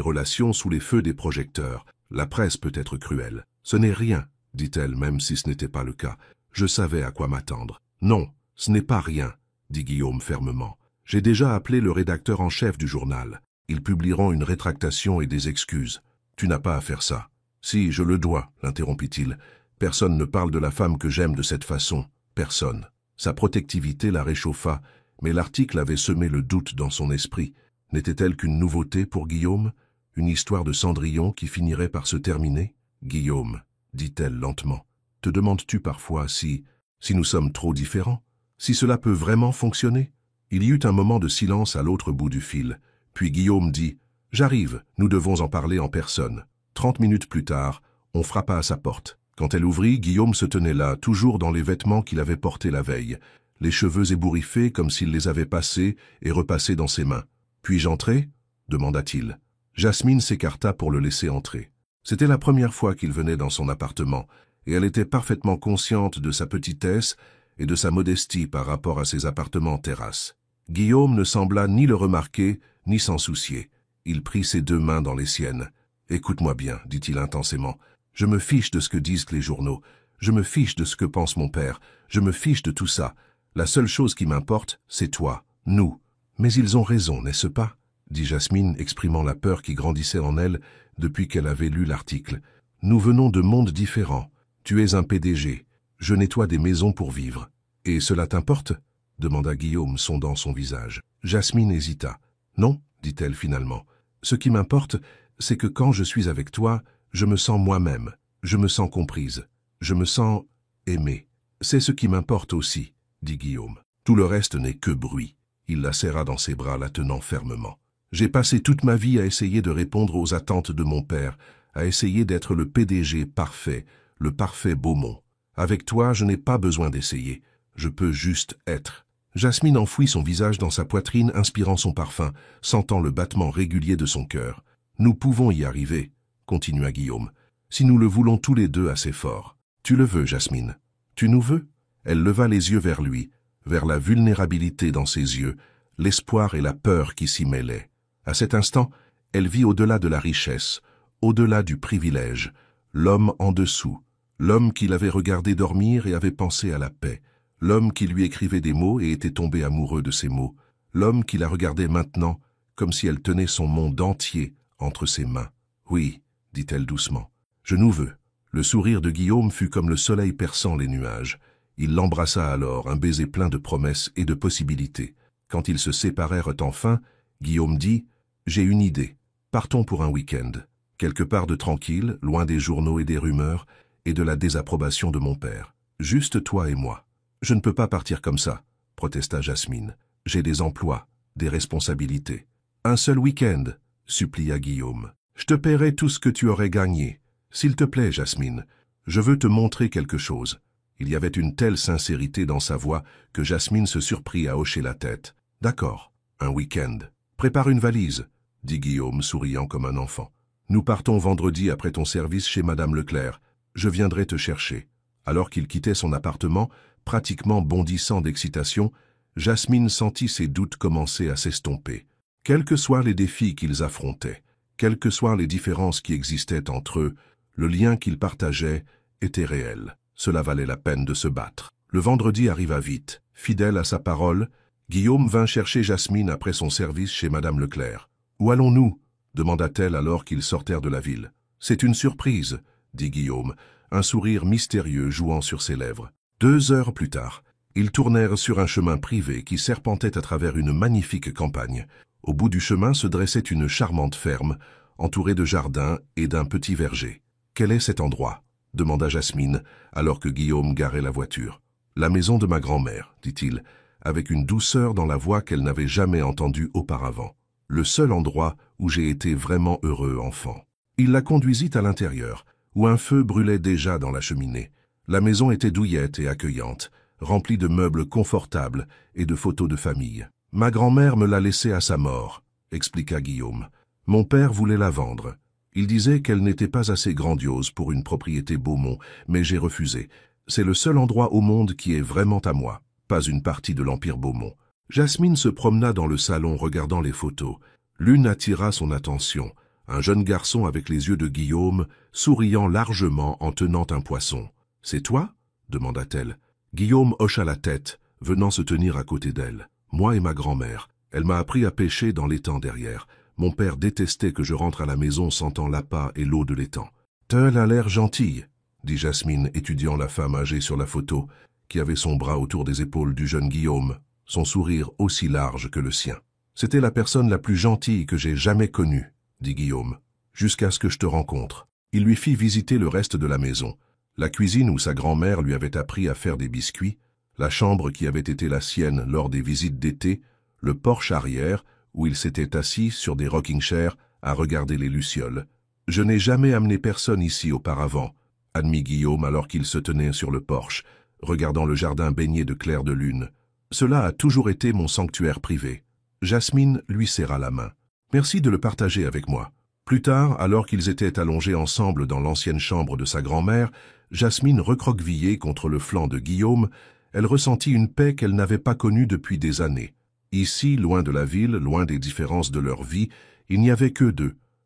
relations sous les feux des projecteurs. La presse peut être cruelle. Ce n'est rien, dit-elle, même si ce n'était pas le cas. Je savais à quoi m'attendre. Non, ce n'est pas rien, dit Guillaume fermement. J'ai déjà appelé le rédacteur en chef du journal. Ils publieront une rétractation et des excuses. Tu n'as pas à faire ça. Si, je le dois, l'interrompit-il. Personne ne parle de la femme que j'aime de cette façon. Personne. Sa protectivité la réchauffa, mais l'article avait semé le doute dans son esprit. N'était-elle qu'une nouveauté pour Guillaume? Une histoire de Cendrillon qui finirait par se terminer? Guillaume, dit-elle lentement, te demandes-tu parfois si nous sommes trop différents? Si cela peut vraiment fonctionner? Il y eut un moment de silence à l'autre bout du fil. Puis Guillaume dit « J'arrive, nous devons en parler en personne. » 30 minutes plus tard, on frappa à sa porte. Quand elle ouvrit, Guillaume se tenait là, toujours dans les vêtements qu'il avait portés la veille, les cheveux ébouriffés comme s'il les avait passés et repassés dans ses mains. « Puis-je entrer ?» demanda-t-il. Jasmine s'écarta pour le laisser entrer. C'était la première fois qu'il venait dans son appartement, et elle était parfaitement consciente de sa petitesse et de sa modestie par rapport à ses appartements terrasses. Guillaume ne sembla ni le remarquer, ni s'en soucier. Il prit ses deux mains dans les siennes. « Écoute-moi bien, dit-il intensément. Je me fiche de ce que disent les journaux. Je me fiche de ce que pense mon père. Je me fiche de tout ça. La seule chose qui m'importe, c'est toi, nous. Mais ils ont raison, n'est-ce pas ?» dit Jasmine, exprimant la peur qui grandissait en elle depuis qu'elle avait lu l'article. « Nous venons de mondes différents. Tu es un PDG. Je nettoie des maisons pour vivre. Et cela t'importe ?» demanda Guillaume, sondant son visage. Jasmine hésita. « Non, dit-elle finalement. Ce qui m'importe, c'est que quand je suis avec toi, je me sens moi-même. Je me sens comprise. Je me sens aimée. C'est ce qui m'importe aussi, dit Guillaume. Tout le reste n'est que bruit. Il la serra dans ses bras, la tenant fermement. J'ai passé toute ma vie à essayer de répondre aux attentes de mon père, à essayer d'être le PDG parfait, le parfait Beaumont. Avec toi, je n'ai pas besoin d'essayer. Je peux juste être. Jasmine enfouit son visage dans sa poitrine, inspirant son parfum, sentant le battement régulier de son cœur. Nous pouvons y arriver, continua Guillaume, si nous le voulons tous les deux assez fort. Tu le veux, Jasmine? Tu nous veux? Elle leva les yeux vers lui. vers la vulnérabilité dans ses yeux, l'espoir et la peur qui s'y mêlaient. À cet instant, elle vit au-delà de la richesse, au-delà du privilège, l'homme en dessous, l'homme qui l'avait regardé dormir et avait pensé à la paix, l'homme qui lui écrivait des mots et était tombé amoureux de ces mots, l'homme qui la regardait maintenant comme si elle tenait son monde entier entre ses mains. « Oui, dit-elle doucement, je nous veux. » Le sourire de Guillaume fut comme le soleil perçant les nuages. Il l'embrassa alors, un baiser plein de promesses et de possibilités. Quand ils se séparèrent enfin, Guillaume dit « J'ai une idée. Partons pour un week-end. Quelque part de tranquille, loin des journaux et des rumeurs, et de la désapprobation de mon père. Juste toi et moi. » « Je ne peux pas partir comme ça, » protesta Jasmine. « J'ai des emplois, des responsabilités. »« Un seul week-end, » supplia Guillaume. « Je te paierai tout ce que tu aurais gagné. S'il te plaît, Jasmine, je veux te montrer quelque chose. » Il y avait une telle sincérité dans sa voix que Jasmine se surprit à hocher la tête. « D'accord, un week-end. Prépare une valise, » dit Guillaume, souriant comme un enfant. « Nous partons vendredi après ton service chez Madame Leclerc. Je viendrai te chercher. » Alors qu'il quittait son appartement, pratiquement bondissant d'excitation, Jasmine sentit ses doutes commencer à s'estomper. Quels que soient les défis qu'ils affrontaient, quelles que soient les différences qui existaient entre eux, le lien qu'ils partageaient était réel. Cela valait la peine de se battre. Le vendredi arriva vite. Fidèle à sa parole, Guillaume vint chercher Jasmine après son service chez Madame Leclerc. « Où allons-nous » demanda-t-elle alors qu'ils sortèrent de la ville. « C'est une surprise » dit Guillaume, un sourire mystérieux jouant sur ses lèvres. 2 heures plus tard, ils tournèrent sur un chemin privé qui serpentait à travers une magnifique campagne. Au bout du chemin se dressait une charmante ferme, entourée de jardins et d'un petit verger. « Quel est cet endroit » demanda Jasmine, alors que Guillaume garait la voiture. « La maison de ma grand-mère, » dit-il, avec une douceur dans la voix qu'elle n'avait jamais entendue auparavant. « Le seul endroit où j'ai été vraiment heureux enfant. » Il la conduisit à l'intérieur, où un feu brûlait déjà dans la cheminée. La maison était douillette et accueillante, remplie de meubles confortables et de photos de famille. « Ma grand-mère me l'a laissée à sa mort, » expliqua Guillaume. « Mon père voulait la vendre. Il disait qu'elle n'était pas assez grandiose pour une propriété Beaumont, mais j'ai refusé. C'est le seul endroit au monde qui est vraiment à moi, pas une partie de l'Empire Beaumont. » Jasmine se promena dans le salon regardant les photos. L'une attira son attention, un jeune garçon avec les yeux de Guillaume, souriant largement en tenant un poisson. « C'est toi » demanda-t-elle. Guillaume hocha la tête, venant se tenir à côté d'elle. « Moi et ma grand-mère. Elle m'a appris à pêcher dans l'étang derrière. Mon père détestait que je rentre à la maison sentant l'appât et l'eau de l'étang. »« Elle a l'air gentille, » dit Jasmine, étudiant la femme âgée sur la photo, qui avait son bras autour des épaules du jeune Guillaume, son sourire aussi large que le sien. « C'était la personne la plus gentille que j'ai jamais connue, » dit Guillaume, « jusqu'à ce que je te rencontre. » Il lui fit visiter le reste de la maison. La cuisine où sa grand-mère lui avait appris à faire des biscuits, la chambre qui avait été la sienne lors des visites d'été, le porche arrière où il s'était assis sur des rocking-chairs à regarder les lucioles. « Je n'ai jamais amené personne ici auparavant, » admit Guillaume alors qu'il se tenait sur le porche, regardant le jardin baigné de clair de lune. « Cela a toujours été mon sanctuaire privé. » Jasmine lui serra la main. « Merci de le partager avec moi. » Plus tard, alors qu'ils étaient allongés ensemble dans l'ancienne chambre de sa grand-mère, Jasmine recroquevillée contre le flanc de Guillaume, elle ressentit une paix qu'elle n'avait pas connue depuis des années. Ici, loin de la ville, loin des différences de leur vie, il n'y avait que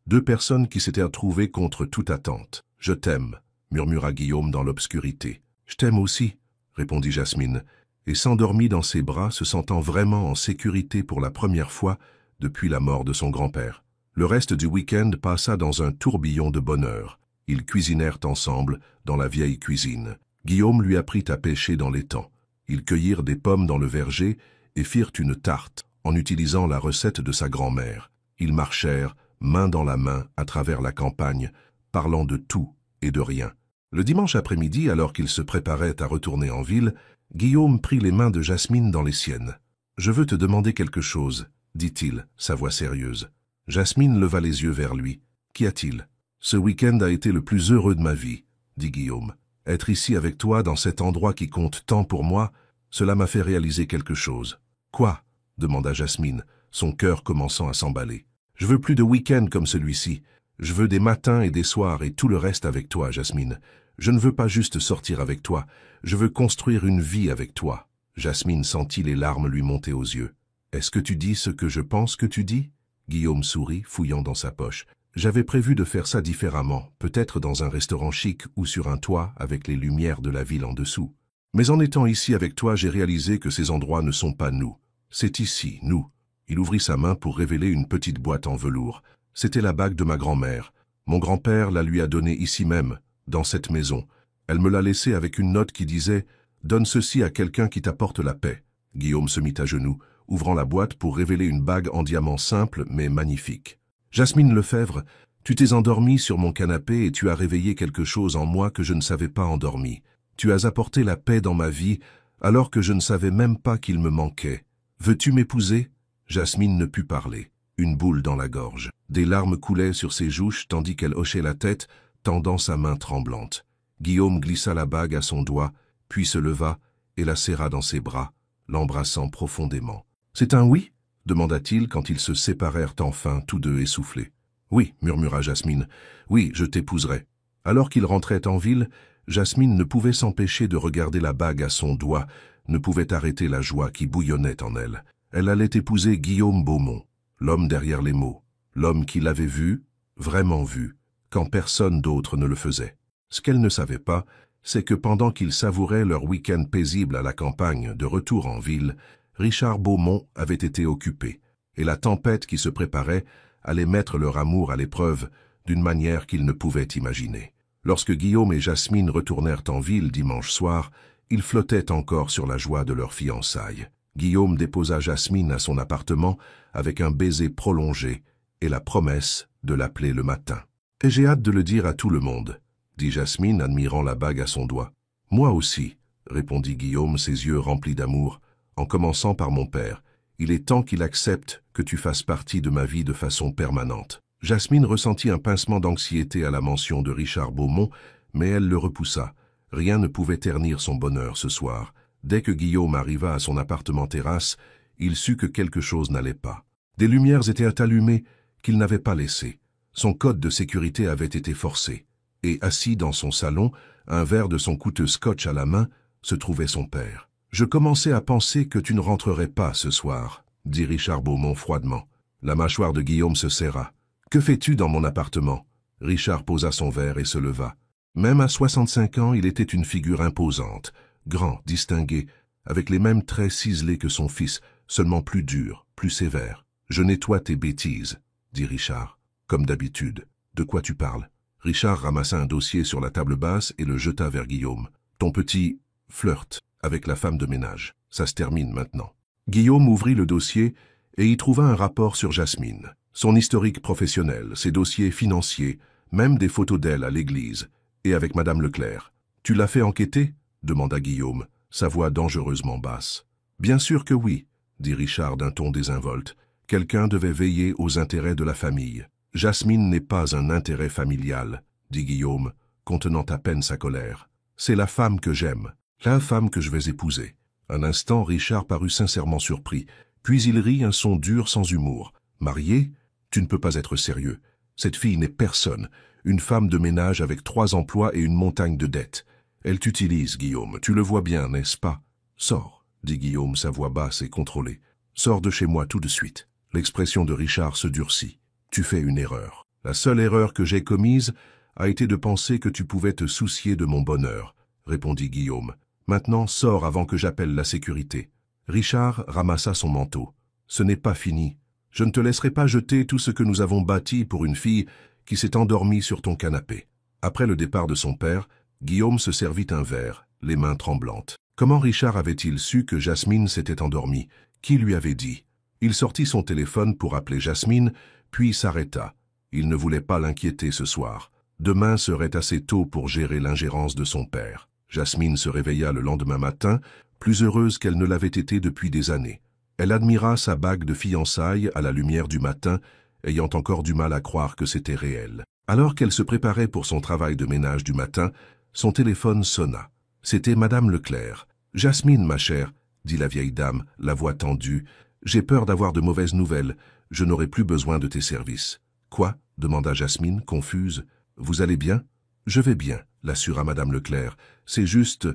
deux personnes qui s'étaient retrouvées contre toute attente. « Je t'aime » murmura Guillaume dans l'obscurité. « Je t'aime aussi » répondit Jasmine, et s'endormit dans ses bras, se sentant vraiment en sécurité pour la première fois depuis la mort de son grand-père. Le reste du week-end passa dans un tourbillon de bonheur. Ils cuisinèrent ensemble dans la vieille cuisine. Guillaume lui apprit à pêcher dans l'étang. Ils cueillirent des pommes dans le verger et firent une tarte en utilisant la recette de sa grand-mère. Ils marchèrent, main dans la main, à travers la campagne, parlant de tout et de rien. Le dimanche après-midi, alors qu'ils se préparaient à retourner en ville, Guillaume prit les mains de Jasmine dans les siennes. « Je veux te demander quelque chose, » dit-il, sa voix sérieuse. Jasmine leva les yeux vers lui. « Qu'y a-t-il »« Ce week-end a été le plus heureux de ma vie, » dit Guillaume. « Être ici avec toi, dans cet endroit qui compte tant pour moi, cela m'a fait réaliser quelque chose. »« Quoi » demanda Jasmine, son cœur commençant à s'emballer. « Je veux plus de week-end comme celui-ci. Je veux des matins et des soirs et tout le reste avec toi, Jasmine. Je ne veux pas juste sortir avec toi. Je veux construire une vie avec toi. Jasmine sentit les larmes lui monter aux yeux. « Est-ce que tu dis ce que je pense que tu dis ?» Guillaume sourit, fouillant dans sa poche. « J'avais prévu de faire ça différemment, peut-être dans un restaurant chic ou sur un toit avec les lumières de la ville en dessous. Mais en étant ici avec toi, j'ai réalisé que ces endroits ne sont pas nous. C'est ici, nous. » Il ouvrit sa main pour révéler une petite boîte en velours. C'était la bague de ma grand-mère. Mon grand-père la lui a donnée ici même, dans cette maison. Elle me l'a laissée avec une note qui disait « Donne ceci à quelqu'un qui t'apporte la paix ». Guillaume se mit à genoux, ouvrant la boîte pour révéler une bague en diamant simple mais magnifique. « Jasmine Lefebvre, tu t'es endormie sur mon canapé et tu as réveillé quelque chose en moi que je ne savais pas endormi. Tu as apporté la paix dans ma vie alors que je ne savais même pas qu'il me manquait. Veux-tu m'épouser » Jasmine ne put parler, une boule dans la gorge. Des larmes coulaient sur ses joues tandis qu'elle hochait la tête, tendant sa main tremblante. Guillaume glissa la bague à son doigt, puis se leva et la serra dans ses bras, l'embrassant profondément. « C'est un oui » demanda-t-il quand ils se séparèrent enfin, tous deux essoufflés. « Oui » murmura Jasmine, « oui, je t'épouserai. » Alors qu'ils rentraient en ville, Jasmine ne pouvait s'empêcher de regarder la bague à son doigt, ne pouvait arrêter la joie qui bouillonnait en elle. Elle allait épouser Guillaume Beaumont, l'homme derrière les mots, l'homme qui l'avait vu, vraiment vu, quand personne d'autre ne le faisait. Ce qu'elle ne savait pas, c'est que pendant qu'ils savouraient leur week-end paisible à la campagne, de retour en ville, Richard Beaumont avait été occupé, et la tempête qui se préparait allait mettre leur amour à l'épreuve d'une manière qu'ils ne pouvaient imaginer. Lorsque Guillaume et Jasmine retournèrent en ville dimanche soir, ils flottaient encore sur la joie de leur fiançailles. Guillaume déposa Jasmine à son appartement avec un baiser prolongé et la promesse de l'appeler le matin. « Et j'ai hâte de le dire à tout le monde », dit Jasmine, admirant la bague à son doigt. « Moi aussi », répondit Guillaume, ses yeux remplis d'amour, en commençant par mon père. « Il est temps qu'il accepte que tu fasses partie de ma vie de façon permanente. » Jasmine ressentit un pincement d'anxiété à la mention de Richard Beaumont, mais elle le repoussa. Rien ne pouvait ternir son bonheur ce soir. Dès que Guillaume arriva à son appartement-terrasse, il sut que quelque chose n'allait pas. Des lumières étaient allumées qu'il n'avait pas laissées. Son code de sécurité avait été forcé. Et assis dans son salon, un verre de son coûteux scotch à la main, se trouvait son père. « Je commençais à penser que tu ne rentrerais pas ce soir », dit Richard Beaumont froidement. La mâchoire de Guillaume se serra. « Que fais-tu dans mon appartement ?» Richard posa son verre et se leva. Même à 65 ans, il était une figure imposante, grand, distingué, avec les mêmes traits ciselés que son fils, seulement plus dur, plus sévère. « Je nettoie tes bêtises », dit Richard. « Comme d'habitude. De quoi tu parles ?» Richard ramassa un dossier sur la table basse et le jeta vers Guillaume. « Ton petit flirt avec la femme de ménage. Ça se termine maintenant. » Guillaume ouvrit le dossier et y trouva un rapport sur Jasmine. Son historique professionnel, ses dossiers financiers, même des photos d'elle à l'église, et avec Madame Leclerc. « Tu l'as fait enquêter ?» demanda Guillaume, sa voix dangereusement basse. « Bien sûr que oui, » dit Richard d'un ton désinvolte. « Quelqu'un devait veiller aux intérêts de la famille. »« Jasmine n'est pas un intérêt familial, » dit Guillaume, contenant à peine sa colère. « C'est la femme que j'aime, la femme que je vais épouser. » Un instant, Richard parut sincèrement surpris, puis il rit un son dur sans humour. « Marié ? Tu ne peux pas être sérieux. Cette fille n'est personne, une femme de ménage avec 3 emplois et une montagne de dettes. Elle t'utilise, Guillaume, tu le vois bien, n'est-ce pas ? Sors, dit Guillaume, sa voix basse et contrôlée. Sors de chez moi tout de suite. L'expression de Richard se durcit. Tu fais une erreur. La seule erreur que j'ai commise a été de penser que tu pouvais te soucier de mon bonheur, répondit Guillaume. Maintenant, sors avant que j'appelle la sécurité. Richard ramassa son manteau. Ce n'est pas fini. Je ne te laisserai pas jeter tout ce que nous avons bâti pour une fille qui s'est endormie sur ton canapé. Après le départ de son père, Guillaume se servit un verre, les mains tremblantes. Comment Richard avait-il su que Jasmine s'était endormie? Qui lui avait dit? Il sortit son téléphone pour appeler Jasmine, puis s'arrêta. Il ne voulait pas l'inquiéter ce soir. Demain serait assez tôt pour gérer l'ingérence de son père. Jasmine se réveilla le lendemain matin, plus heureuse qu'elle ne l'avait été depuis des années. Elle admira sa bague de fiançailles à la lumière du matin, ayant encore du mal à croire que c'était réel. Alors qu'elle se préparait pour son travail de ménage du matin, son téléphone sonna. C'était Madame Leclerc. « Jasmine, ma chère, » dit la vieille dame, la voix tendue, « j'ai peur d'avoir de mauvaises nouvelles. Je n'aurai plus besoin de tes services. »« Quoi ?» demanda Jasmine, confuse. « Vous allez bien ?»« Je vais bien, » l'assura Madame Leclerc. « C'est juste,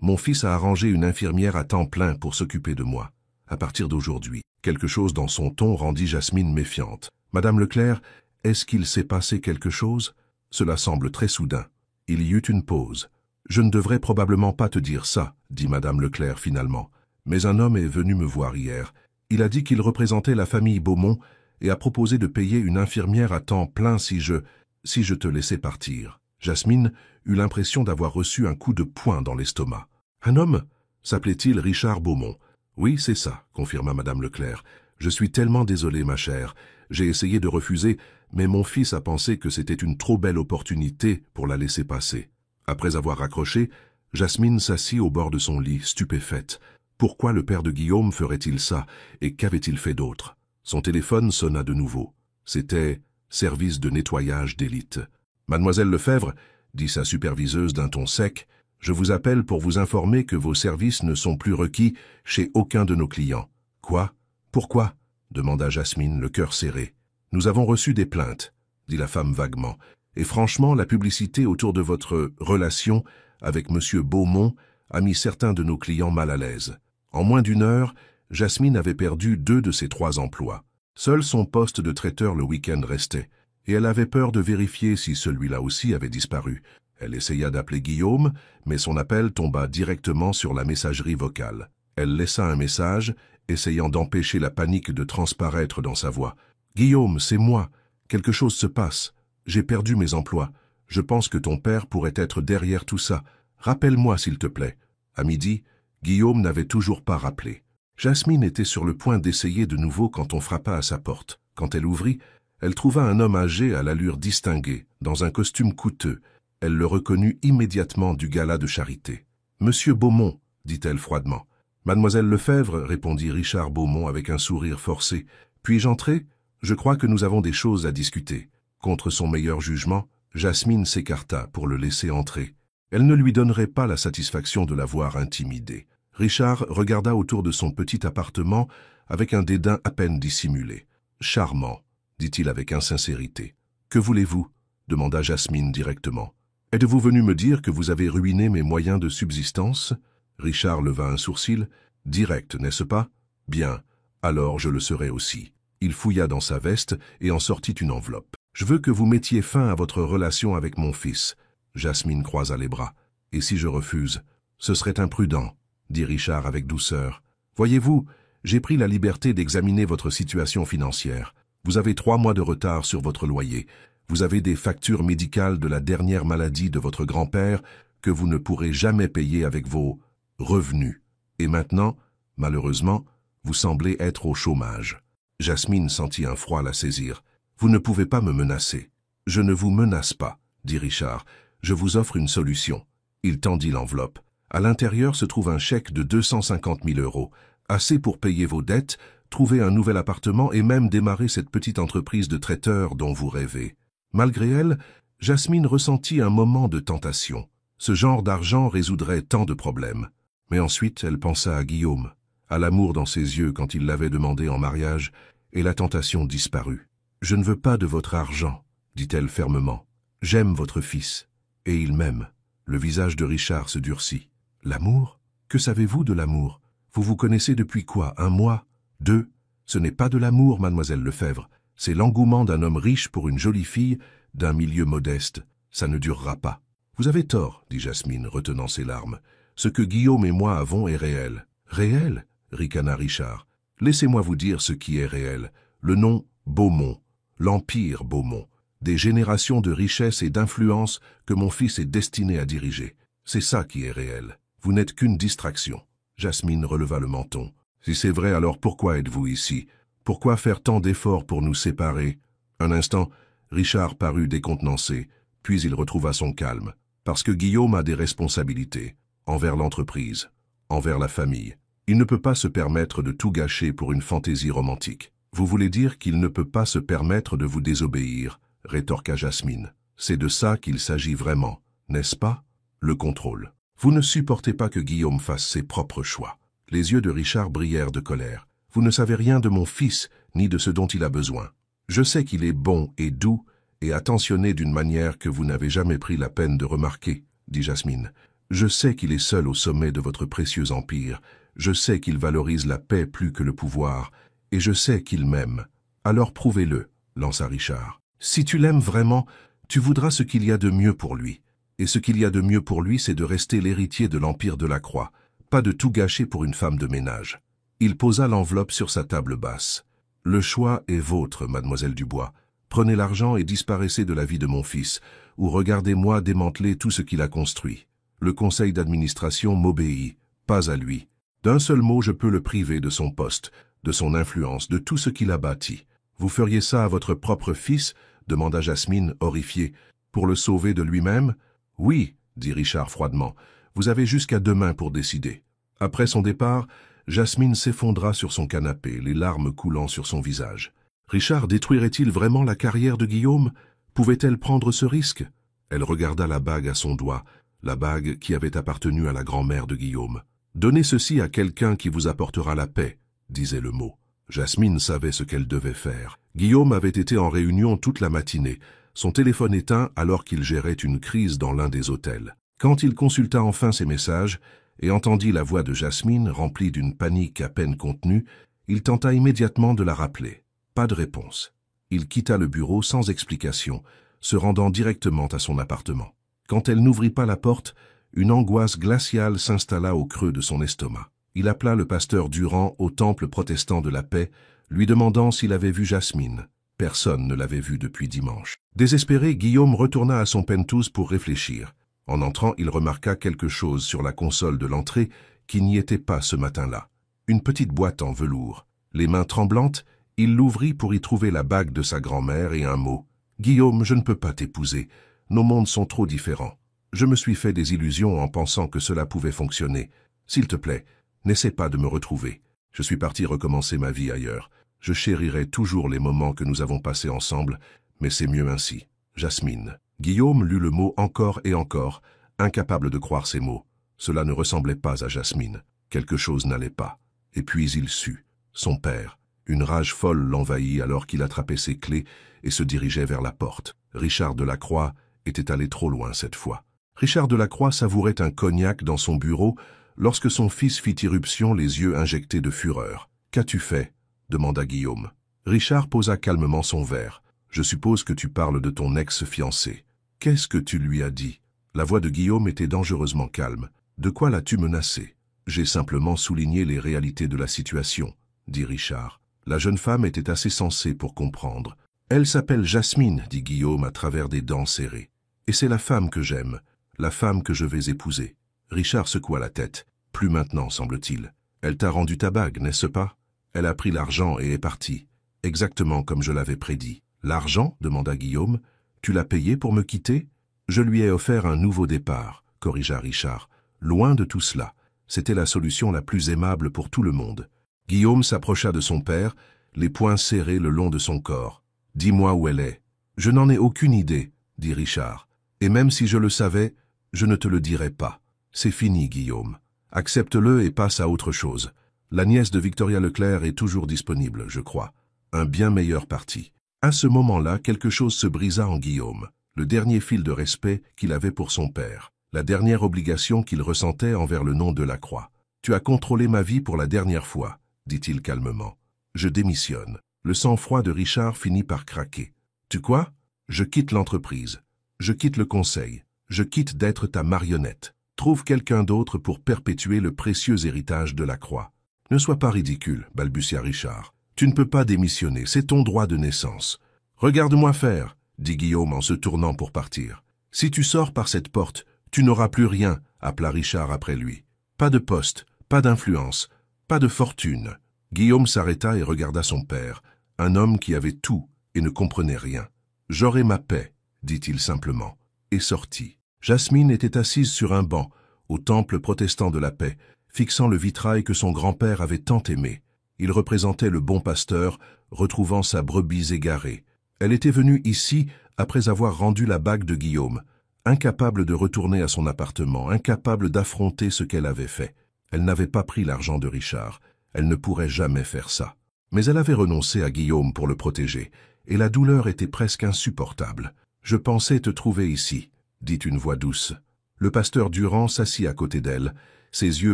Mon fils a arrangé une infirmière à temps plein pour s'occuper de moi. À partir d'aujourd'hui, quelque chose dans son ton rendit Jasmine méfiante. « Madame Leclerc, est-ce qu'il s'est passé quelque chose ?» Cela semble très soudain. Il y eut une pause. « Je ne devrais probablement pas te dire ça, » dit Madame Leclerc finalement. « Mais un homme est venu me voir hier. Il a dit qu'il représentait la famille Beaumont et a proposé de payer une infirmière à temps plein si je te laissais partir. » Jasmine eut l'impression d'avoir reçu un coup de poing dans l'estomac. « Un homme ? S'appelait-il Richard Beaumont ?»« Oui, c'est ça, » confirma Madame Leclerc. « Je suis tellement désolée, ma chère. J'ai essayé de refuser, mais mon fils a pensé que c'était une trop belle opportunité pour la laisser passer. » Après avoir raccroché, Jasmine s'assit au bord de son lit, stupéfaite. Pourquoi le père de Guillaume ferait-il ça, et qu'avait-il fait d'autre? Son téléphone sonna de nouveau. C'était « Service de nettoyage d'élite ». « Mademoiselle Lefebvre, » dit sa superviseuse d'un ton sec, « je vous appelle pour vous informer que vos services ne sont plus requis chez aucun de nos clients. »« Quoi? Pourquoi ?» demanda Jasmine, le cœur serré. « Nous avons reçu des plaintes, » dit la femme vaguement, « et franchement, la publicité autour de votre relation avec Monsieur Beaumont a mis certains de nos clients mal à l'aise. En moins d'une heure, Jasmine avait perdu 2 de ses 3 emplois. Seul son poste de traiteur le week-end restait, et elle avait peur de vérifier si celui-là aussi avait disparu. Elle essaya d'appeler Guillaume, mais son appel tomba directement sur la messagerie vocale. Elle laissa un message, essayant d'empêcher la panique de transparaître dans sa voix. « Guillaume, c'est moi. Quelque chose se passe. J'ai perdu mes emplois. Je pense que ton père pourrait être derrière tout ça. Rappelle-moi, s'il te plaît. » À midi, Guillaume n'avait toujours pas rappelé. Jasmine était sur le point d'essayer de nouveau quand on frappa à sa porte. Quand elle ouvrit, elle trouva un homme âgé à l'allure distinguée, dans un costume coûteux. Elle le reconnut immédiatement du gala de charité. « Monsieur Beaumont, » dit-elle froidement. « Mademoiselle Lefebvre, » répondit Richard Beaumont avec un sourire forcé. « Puis-je entrer? Je crois que nous avons des choses à discuter. » Contre son meilleur jugement, Jasmine s'écarta pour le laisser entrer. Elle ne lui donnerait pas la satisfaction de l'avoir intimidé. Richard regarda autour de son petit appartement avec un dédain à peine dissimulé. « Charmant, » dit-il avec insincérité. « Que voulez-vous » demanda Jasmine directement. « Êtes-vous venu me dire que vous avez ruiné mes moyens de subsistance ?» Richard leva un sourcil. « Direct, n'est-ce pas ? Bien, alors je le serai aussi. » Il fouilla dans sa veste et en sortit une enveloppe. « Je veux que vous mettiez fin à votre relation avec mon fils. » Jasmine croisa les bras. « Et si je refuse ? Ce serait imprudent, » dit Richard avec douceur. « Voyez-vous, j'ai pris la liberté d'examiner votre situation financière. Vous avez 3 mois de retard sur votre loyer. Vous avez des factures médicales de la dernière maladie de votre grand-père que vous ne pourrez jamais payer avec vos revenus. Et maintenant, malheureusement, vous semblez être au chômage. » Jasmine sentit un froid la saisir. « Vous ne pouvez pas me menacer. »« Je ne vous menace pas, » dit Richard. « Je vous offre une solution. » Il tendit l'enveloppe. À l'intérieur se trouve un chèque de 250 000 €, assez pour payer vos dettes, trouver un nouvel appartement et même démarrer cette petite entreprise de traiteur dont vous rêvez. Malgré elle, Jasmine ressentit un moment de tentation. Ce genre d'argent résoudrait tant de problèmes. Mais ensuite, elle pensa à Guillaume, à l'amour dans ses yeux quand il l'avait demandé en mariage, et la tentation disparut. « Je ne veux pas de votre argent, » dit-elle fermement. « J'aime votre fils, et il m'aime. » Le visage de Richard se durcit. « L'amour? Que savez-vous de l'amour? Vous vous connaissez depuis quoi, 1 mois? 2? Ce n'est pas de l'amour, mademoiselle Lefebvre. C'est l'engouement d'un homme riche pour une jolie fille d'un milieu modeste. Ça ne durera pas. »« Vous avez tort, » dit Jasmine, retenant ses larmes. « Ce que Guillaume et moi avons est réel. »« Réel ?» ricana Richard. « Laissez-moi vous dire ce qui est réel. Le nom Beaumont, l'empire Beaumont, des générations de richesse et d'influence que mon fils est destiné à diriger. C'est ça qui est réel. Vous n'êtes qu'une distraction. » Jasmine releva le menton. « Si c'est vrai, alors pourquoi êtes-vous ici? Pourquoi faire tant d'efforts pour nous séparer ?» Un instant, Richard parut décontenancé, puis il retrouva son calme. « Parce que Guillaume a des responsabilités, envers l'entreprise, envers la famille. Il ne peut pas se permettre de tout gâcher pour une fantaisie romantique. »« Vous voulez dire qu'il ne peut pas se permettre de vous désobéir ?» rétorqua Jasmine. « C'est de ça qu'il s'agit vraiment, n'est-ce pas? Le contrôle. Vous ne supportez pas que Guillaume fasse ses propres choix. » Les yeux de Richard brillèrent de colère. « Vous ne savez rien de mon fils, ni de ce dont il a besoin. Je sais qu'il est bon et doux et attentionné d'une manière que vous n'avez jamais pris la peine de remarquer, » dit Jasmine. Je sais qu'il est seul au sommet de votre précieux empire. Je sais qu'il valorise la paix plus que le pouvoir. Et je sais qu'il m'aime. Alors prouvez-le, lança Richard. Si tu l'aimes vraiment, tu voudras ce qu'il y a de mieux pour lui. Et ce qu'il y a de mieux pour lui, c'est de rester l'héritier de l'Empire de la Croix, pas de tout gâcher pour une femme de ménage. Il posa l'enveloppe sur sa table basse. Le choix est vôtre, mademoiselle Dubois. Prenez l'argent et disparaissez de la vie de mon fils, ou regardez-moi démanteler tout ce qu'il a construit. Le conseil d'administration m'obéit, pas à lui. D'un seul mot, je peux le priver de son poste, de son influence, de tout ce qu'il a bâti. Vous feriez ça à votre propre fils? Demanda Jasmine, horrifiée. Pour le sauver de lui-même? Oui, dit Richard froidement. Vous avez jusqu'à demain pour décider. Après son départ, Jasmine s'effondra sur son canapé, les larmes coulant sur son visage. Richard détruirait-il vraiment la carrière de Guillaume? Pouvait-elle prendre ce risque? Elle regarda la bague à son doigt, la bague qui avait appartenu à la grand-mère de Guillaume. « Donnez ceci à quelqu'un qui vous apportera la paix », disait le mot. Jasmine savait ce qu'elle devait faire. Guillaume avait été en réunion toute la matinée, son téléphone éteint alors qu'il gérait une crise dans l'un des hôtels. Quand il consulta enfin ses messages et entendit la voix de Jasmine remplie d'une panique à peine contenue, il tenta immédiatement de la rappeler. Pas de réponse. Il quitta le bureau sans explication, se rendant directement à son appartement. Quand elle n'ouvrit pas la porte, une angoisse glaciale s'installa au creux de son estomac. Il appela le pasteur Durand au temple protestant de la paix, lui demandant s'il avait vu Jasmine. Personne ne l'avait vue depuis dimanche. Désespéré, Guillaume retourna à son penthouse pour réfléchir. En entrant, il remarqua quelque chose sur la console de l'entrée qui n'y était pas ce matin-là. Une petite boîte en velours. Les mains tremblantes, il l'ouvrit pour y trouver la bague de sa grand-mère et un mot. « Guillaume, je ne peux pas t'épouser. Nos mondes sont trop différents. Je me suis fait des illusions en pensant que cela pouvait fonctionner. S'il te plaît, n'essaie pas de me retrouver. Je suis parti recommencer ma vie ailleurs. Je chérirai toujours les moments que nous avons passés ensemble, mais c'est mieux ainsi. Jasmine. » Guillaume lut le mot encore et encore, incapable de croire ces mots. Cela ne ressemblait pas à Jasmine. Quelque chose n'allait pas. Et puis il sut. Son père. Une rage folle l'envahit alors qu'il attrapait ses clés et se dirigeait vers la porte. Richard Delacroix était allé trop loin cette fois. Richard Delacroix savourait un cognac dans son bureau lorsque son fils fit irruption, les yeux injectés de fureur. « Qu'as-tu fait » demanda Guillaume. Richard posa calmement son verre. « Je suppose que tu parles de ton ex-fiancé. Qu'est-ce que tu lui as dit » La voix de Guillaume était dangereusement calme. « De quoi l'as-tu menacé ?»« J'ai simplement souligné les réalités de la situation, » dit Richard. La jeune femme était assez sensée pour comprendre. « Elle s'appelle Jasmine, » dit Guillaume à travers des dents serrées. « Et c'est la femme que j'aime, la femme que je vais épouser. » Richard secoua la tête. « Plus maintenant, semble-t-il. Elle t'a rendu ta bague, n'est-ce pas ? Elle a pris l'argent et est partie. Exactement comme je l'avais prédit. »« L'argent » demanda Guillaume. « Tu l'as payé pour me quitter ?»« Je lui ai offert un nouveau départ, » corrigea Richard. « Loin de tout cela. C'était la solution la plus aimable pour tout le monde. » Guillaume s'approcha de son père, les poings serrés le long de son corps. « Dis-moi où elle est. »« Je n'en ai aucune idée, » dit Richard. « Et même si je le savais, je ne te le dirais pas. C'est fini, Guillaume. Accepte-le et passe à autre chose. La nièce de Victoria Leclerc est toujours disponible, je crois. Un bien meilleur parti. » À ce moment-là, quelque chose se brisa en Guillaume. Le dernier fil de respect qu'il avait pour son père. La dernière obligation qu'il ressentait envers le nom de Lacroix. « Tu as contrôlé ma vie pour la dernière fois, » dit-il calmement. « Je démissionne. » Le sang-froid de Richard finit par craquer. « Tu quoi ? Je quitte l'entreprise. Je quitte le conseil. Je quitte d'être ta marionnette. Trouve quelqu'un d'autre pour perpétuer le précieux héritage de Lacroix. »« Ne sois pas ridicule, » balbutia Richard. « Tu ne peux pas démissionner, c'est ton droit de naissance. »« Regarde-moi faire, » dit Guillaume en se tournant pour partir. « Si tu sors par cette porte, tu n'auras plus rien, » appela Richard après lui. « Pas de poste, pas d'influence, pas de fortune. » Guillaume s'arrêta et regarda son père, un homme qui avait tout et ne comprenait rien. « J'aurai ma paix, » dit-il simplement, et sortit. Jasmine était assise sur un banc, au temple protestant de la paix, fixant le vitrail que son grand-père avait tant aimé. Il représentait le bon pasteur, retrouvant sa brebis égarée. Elle était venue ici après avoir rendu la bague de Guillaume, incapable de retourner à son appartement, incapable d'affronter ce qu'elle avait fait. Elle n'avait pas pris l'argent de Richard. Elle ne pourrait jamais faire ça. Mais elle avait renoncé à Guillaume pour le protéger, et la douleur était presque insupportable. « Je pensais te trouver ici, » dit une voix douce. Le pasteur Durand s'assit à côté d'elle, ses yeux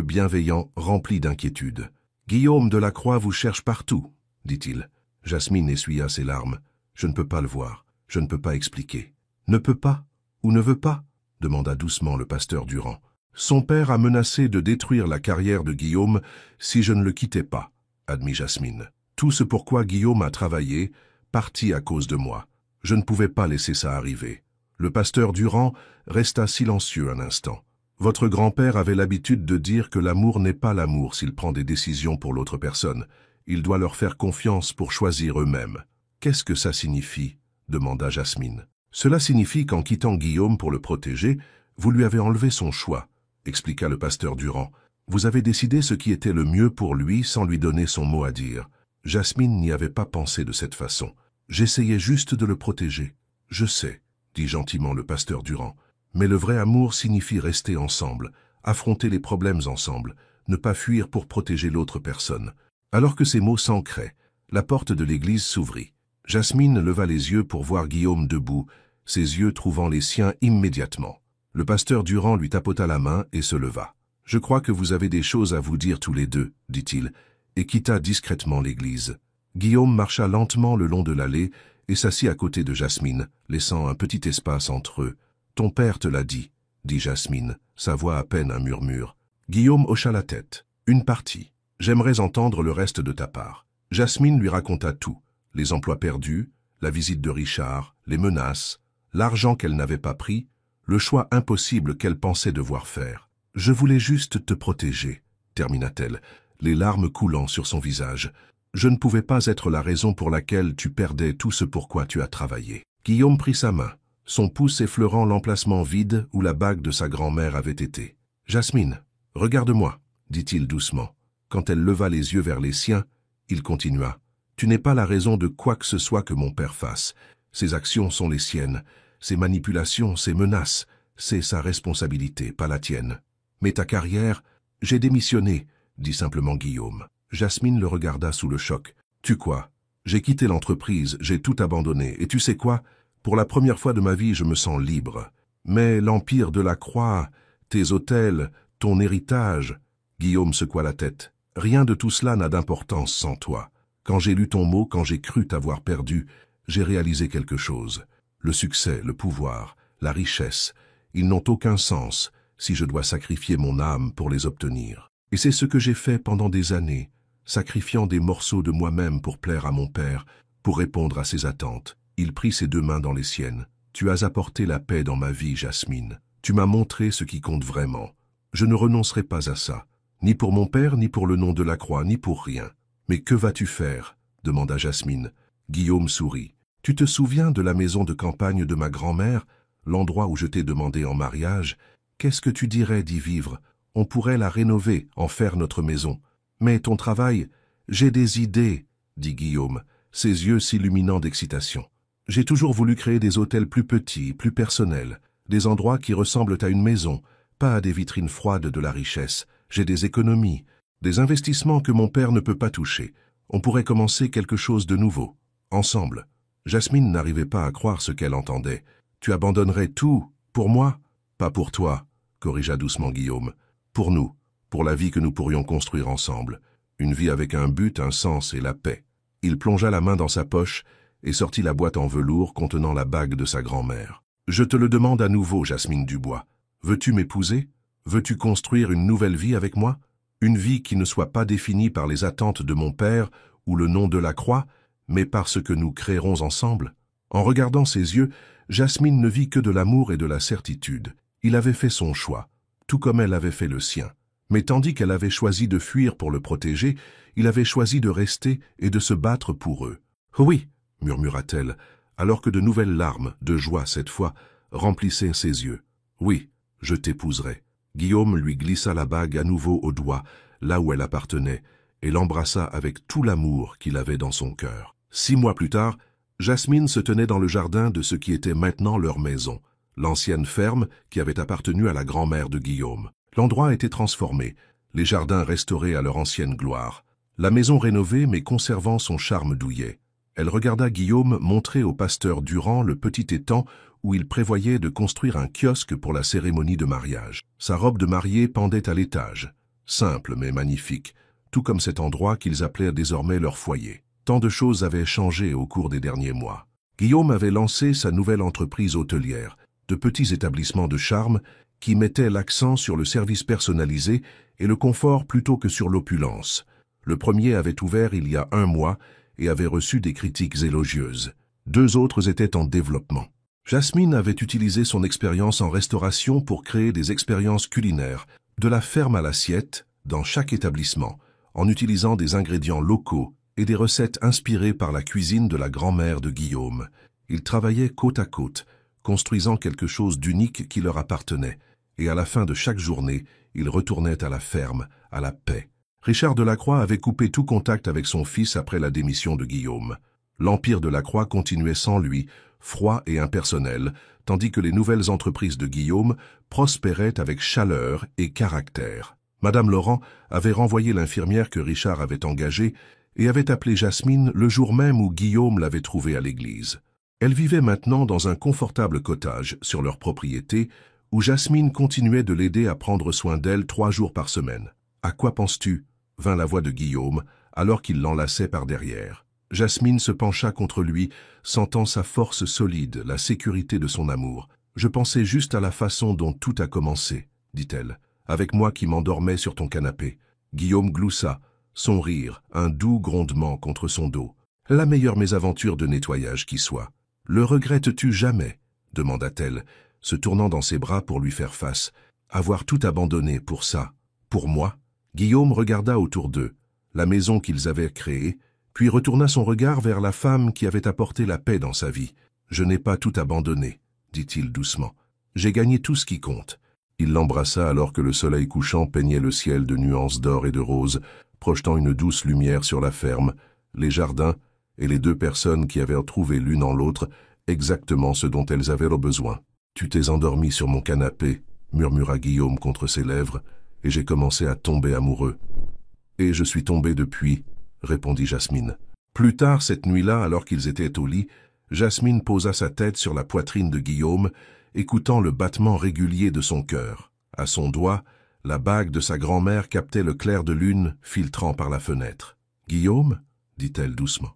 bienveillants remplis d'inquiétude. « Guillaume de la Croix vous cherche partout, dit-il. Jasmine essuya ses larmes. « Je ne peux pas le voir, je ne peux pas expliquer. »« Ne peut pas ou ne veut pas ?» demanda doucement le pasteur Durand. « Son père a menacé de détruire la carrière de Guillaume si je ne le quittais pas, » admit Jasmine. « Tout ce pourquoi Guillaume a travaillé, partit à cause de moi. Je ne pouvais pas laisser ça arriver. » Le pasteur Durand resta silencieux un instant. « Votre grand-père avait l'habitude de dire que l'amour n'est pas l'amour s'il prend des décisions pour l'autre personne. Il doit leur faire confiance pour choisir eux-mêmes. »« Qu'est-ce que ça signifie ?» demanda Jasmine. « Cela signifie qu'en quittant Guillaume pour le protéger, vous lui avez enlevé son choix, » expliqua le pasteur Durand. « Vous avez décidé ce qui était le mieux pour lui sans lui donner son mot à dire. » Jasmine n'y avait pas pensé de cette façon. « J'essayais juste de le protéger. »« Je sais, » dit gentiment le pasteur Durand. « Mais le vrai amour signifie rester ensemble, affronter les problèmes ensemble, ne pas fuir pour protéger l'autre personne. » Alors que ces mots s'ancraient, la porte de l'église s'ouvrit. Jasmine leva les yeux pour voir Guillaume debout, ses yeux trouvant les siens immédiatement. Le pasteur Durand lui tapota la main et se leva. « Je crois que vous avez des choses à vous dire tous les deux, » dit-il, et quitta discrètement l'église. Guillaume marcha lentement le long de l'allée et s'assit à côté de Jasmine, laissant un petit espace entre eux. « Ton père te l'a dit, » dit Jasmine, sa voix à peine un murmure. Guillaume hocha la tête. « Une partie. J'aimerais entendre le reste de ta part. » Jasmine lui raconta tout. Les emplois perdus, la visite de Richard, les menaces, l'argent qu'elle n'avait pas pris, le choix impossible qu'elle pensait devoir faire. « Je voulais juste te protéger, » termina-t-elle, les larmes coulant sur son visage. « Je ne pouvais pas être la raison pour laquelle tu perdais tout ce pourquoi tu as travaillé. » Guillaume prit sa main, son pouce effleurant l'emplacement vide où la bague de sa grand-mère avait été. « Jasmine, regarde-moi, » dit-il doucement. Quand elle leva les yeux vers les siens, il continua. « Tu n'es pas la raison de quoi que ce soit que mon père fasse. Ses actions sont les siennes. Ses manipulations, ses menaces, c'est sa responsabilité, pas la tienne. Mais ta carrière, j'ai démissionné, » dit simplement Guillaume. Jasmine le regarda sous le choc. « Tu quoi? J'ai quitté l'entreprise, j'ai tout abandonné, et tu sais quoi? Pour la première fois de ma vie, je me sens libre. Mais l'empire de la Croix, tes hôtels, ton héritage... » Guillaume secoua la tête. « Rien de tout cela n'a d'importance sans toi. Quand j'ai lu ton mot, quand j'ai cru t'avoir perdu, j'ai réalisé quelque chose. Le succès, le pouvoir, la richesse, ils n'ont aucun sens si je dois sacrifier mon âme pour les obtenir. Et c'est ce que j'ai fait pendant des années, sacrifiant des morceaux de moi-même pour plaire à mon père, pour répondre à ses attentes. » Il prit ses deux mains dans les siennes. « Tu as apporté la paix dans ma vie, Jasmine. Tu m'as montré ce qui compte vraiment. Je ne renoncerai pas à ça, ni pour mon père, ni pour le nom de la Croix, ni pour rien. »« Mais que vas-tu faire ?» demanda Jasmine. Guillaume sourit. « Tu te souviens de la maison de campagne de ma grand-mère, l'endroit où je t'ai demandé en mariage? Qu'est-ce que tu dirais d'y vivre? On pourrait la rénover, en faire notre maison. Mais ton travail, j'ai des idées, » dit Guillaume, ses yeux s'illuminant d'excitation. « J'ai toujours voulu créer des hôtels plus petits, plus personnels, des endroits qui ressemblent à une maison, pas à des vitrines froides de la richesse. J'ai des économies, des investissements que mon père ne peut pas toucher. On pourrait commencer quelque chose de nouveau, ensemble. » Jasmine n'arrivait pas à croire ce qu'elle entendait. « Tu abandonnerais tout, pour moi ?»« Pas pour toi, » corrigea doucement Guillaume. « Pour nous, pour la vie que nous pourrions construire ensemble. Une vie avec un but, un sens et la paix. » Il plongea la main dans sa poche et sortit la boîte en velours contenant la bague de sa grand-mère. « Je te le demande à nouveau, Jasmine Dubois. Veux-tu m'épouser? Veux-tu construire une nouvelle vie avec moi? Une vie qui ne soit pas définie par les attentes de mon père ou le nom de la Croix, mais par ce que nous créerons ensemble ?» En regardant ses yeux, Jasmine ne vit que de l'amour et de la certitude. Il avait fait son choix, tout comme elle avait fait le sien. Mais tandis qu'elle avait choisi de fuir pour le protéger, il avait choisi de rester et de se battre pour eux. « Oui !» murmura-t-elle, alors que de nouvelles larmes, de joie cette fois, remplissaient ses yeux. « Oui, je t'épouserai. » Guillaume lui glissa la bague à nouveau au doigt, là où elle appartenait, et l'embrassa avec tout l'amour qu'il avait dans son cœur. 6 mois plus tard, Jasmine se tenait dans le jardin de ce qui était maintenant leur maison, l'ancienne ferme qui avait appartenu à la grand-mère de Guillaume. L'endroit était transformé, les jardins restaurés à leur ancienne gloire, la maison rénovée mais conservant son charme douillet. Elle regarda Guillaume montrer au pasteur Durand le petit étang où il prévoyait de construire un kiosque pour la cérémonie de mariage. Sa robe de mariée pendait à l'étage, simple mais magnifique, tout comme cet endroit qu'ils appelaient désormais leur foyer. Tant de choses avaient changé au cours des derniers mois. Guillaume avait lancé sa nouvelle entreprise hôtelière, de petits établissements de charme qui mettaient l'accent sur le service personnalisé et le confort plutôt que sur l'opulence. Le premier avait ouvert il y a 1 mois et avait reçu des critiques élogieuses. 2 autres étaient en développement. Jasmine avait utilisé son expérience en restauration pour créer des expériences culinaires, de la ferme à l'assiette, dans chaque établissement, en utilisant des ingrédients locaux et des recettes inspirées par la cuisine de la grand-mère de Guillaume. Ils travaillaient côte à côte, construisant quelque chose d'unique qui leur appartenait, et à la fin de chaque journée, ils retournaient à la ferme, à la paix. Richard Delacroix avait coupé tout contact avec son fils après la démission de Guillaume. L'empire de Lacroix continuait sans lui, froid et impersonnel, tandis que les nouvelles entreprises de Guillaume prospéraient avec chaleur et caractère. Madame Laurent avait renvoyé l'infirmière que Richard avait engagée et avait appelé Jasmine le jour même où Guillaume l'avait trouvée à l'église. Elle vivait maintenant dans un confortable cottage sur leur propriété où Jasmine continuait de l'aider à prendre soin d'elle 3 jours par semaine. « À quoi penses-tu » vint la voix de Guillaume alors qu'il l'enlaçait par derrière. Jasmine se pencha contre lui, sentant sa force solide, la sécurité de son amour. « Je pensais juste à la façon dont tout a commencé, » dit-elle, « avec moi qui m'endormais sur ton canapé. » Guillaume gloussa, son rire, un doux grondement contre son dos. « La meilleure mésaventure de nettoyage qui soit. »« Le regrettes-tu jamais ?» demanda-t-elle, se tournant dans ses bras pour lui faire face. « Avoir tout abandonné pour ça, pour moi ?» Guillaume regarda autour d'eux, la maison qu'ils avaient créée, puis retourna son regard vers la femme qui avait apporté la paix dans sa vie. « Je n'ai pas tout abandonné, » dit-il doucement. « J'ai gagné tout ce qui compte. » Il l'embrassa alors que le soleil couchant peignait le ciel de nuances d'or et de rose, projetant une douce lumière sur la ferme, les jardins et les 2 personnes qui avaient trouvé l'une en l'autre exactement ce dont elles avaient le besoin. « Tu t'es endormi sur mon canapé, » murmura Guillaume contre ses lèvres, et j'ai commencé à tomber amoureux. « Et je suis tombé depuis, » répondit Jasmine. Plus tard cette nuit-là, alors qu'ils étaient au lit, Jasmine posa sa tête sur la poitrine de Guillaume, écoutant le battement régulier de son cœur. À son doigt, la bague de sa grand-mère captait le clair de lune filtrant par la fenêtre. « Guillaume » dit-elle doucement.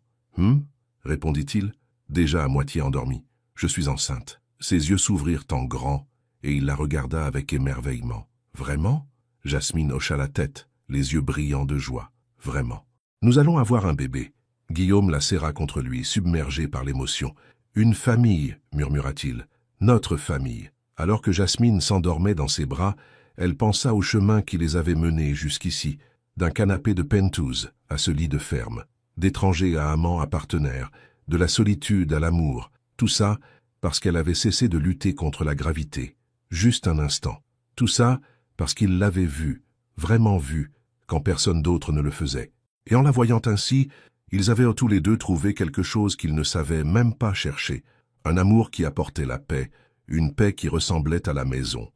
« répondit-il, déjà à moitié endormi. « Je suis enceinte. » Ses yeux s'ouvrirent en grand, et il la regarda avec émerveillement. « Vraiment ?» Jasmine hocha la tête, les yeux brillants de joie. « Vraiment. Nous allons avoir un bébé. » Guillaume la serra contre lui, submergé par l'émotion. « Une famille, murmura-t-il. Notre famille. » Alors que Jasmine s'endormait dans ses bras, elle pensa au chemin qui les avait menés jusqu'ici, d'un canapé de pentouse à ce lit de ferme, d'étranger à amant à partenaire, de la solitude à l'amour, tout ça parce qu'elle avait cessé de lutter contre la gravité. Juste un instant. Tout ça parce qu'il l'avait vue, vraiment vue, quand personne d'autre ne le faisait. Et en la voyant ainsi, ils avaient tous les 2 trouvé quelque chose qu'ils ne savaient même pas chercher, un amour qui apportait la paix, une paix qui ressemblait à la maison.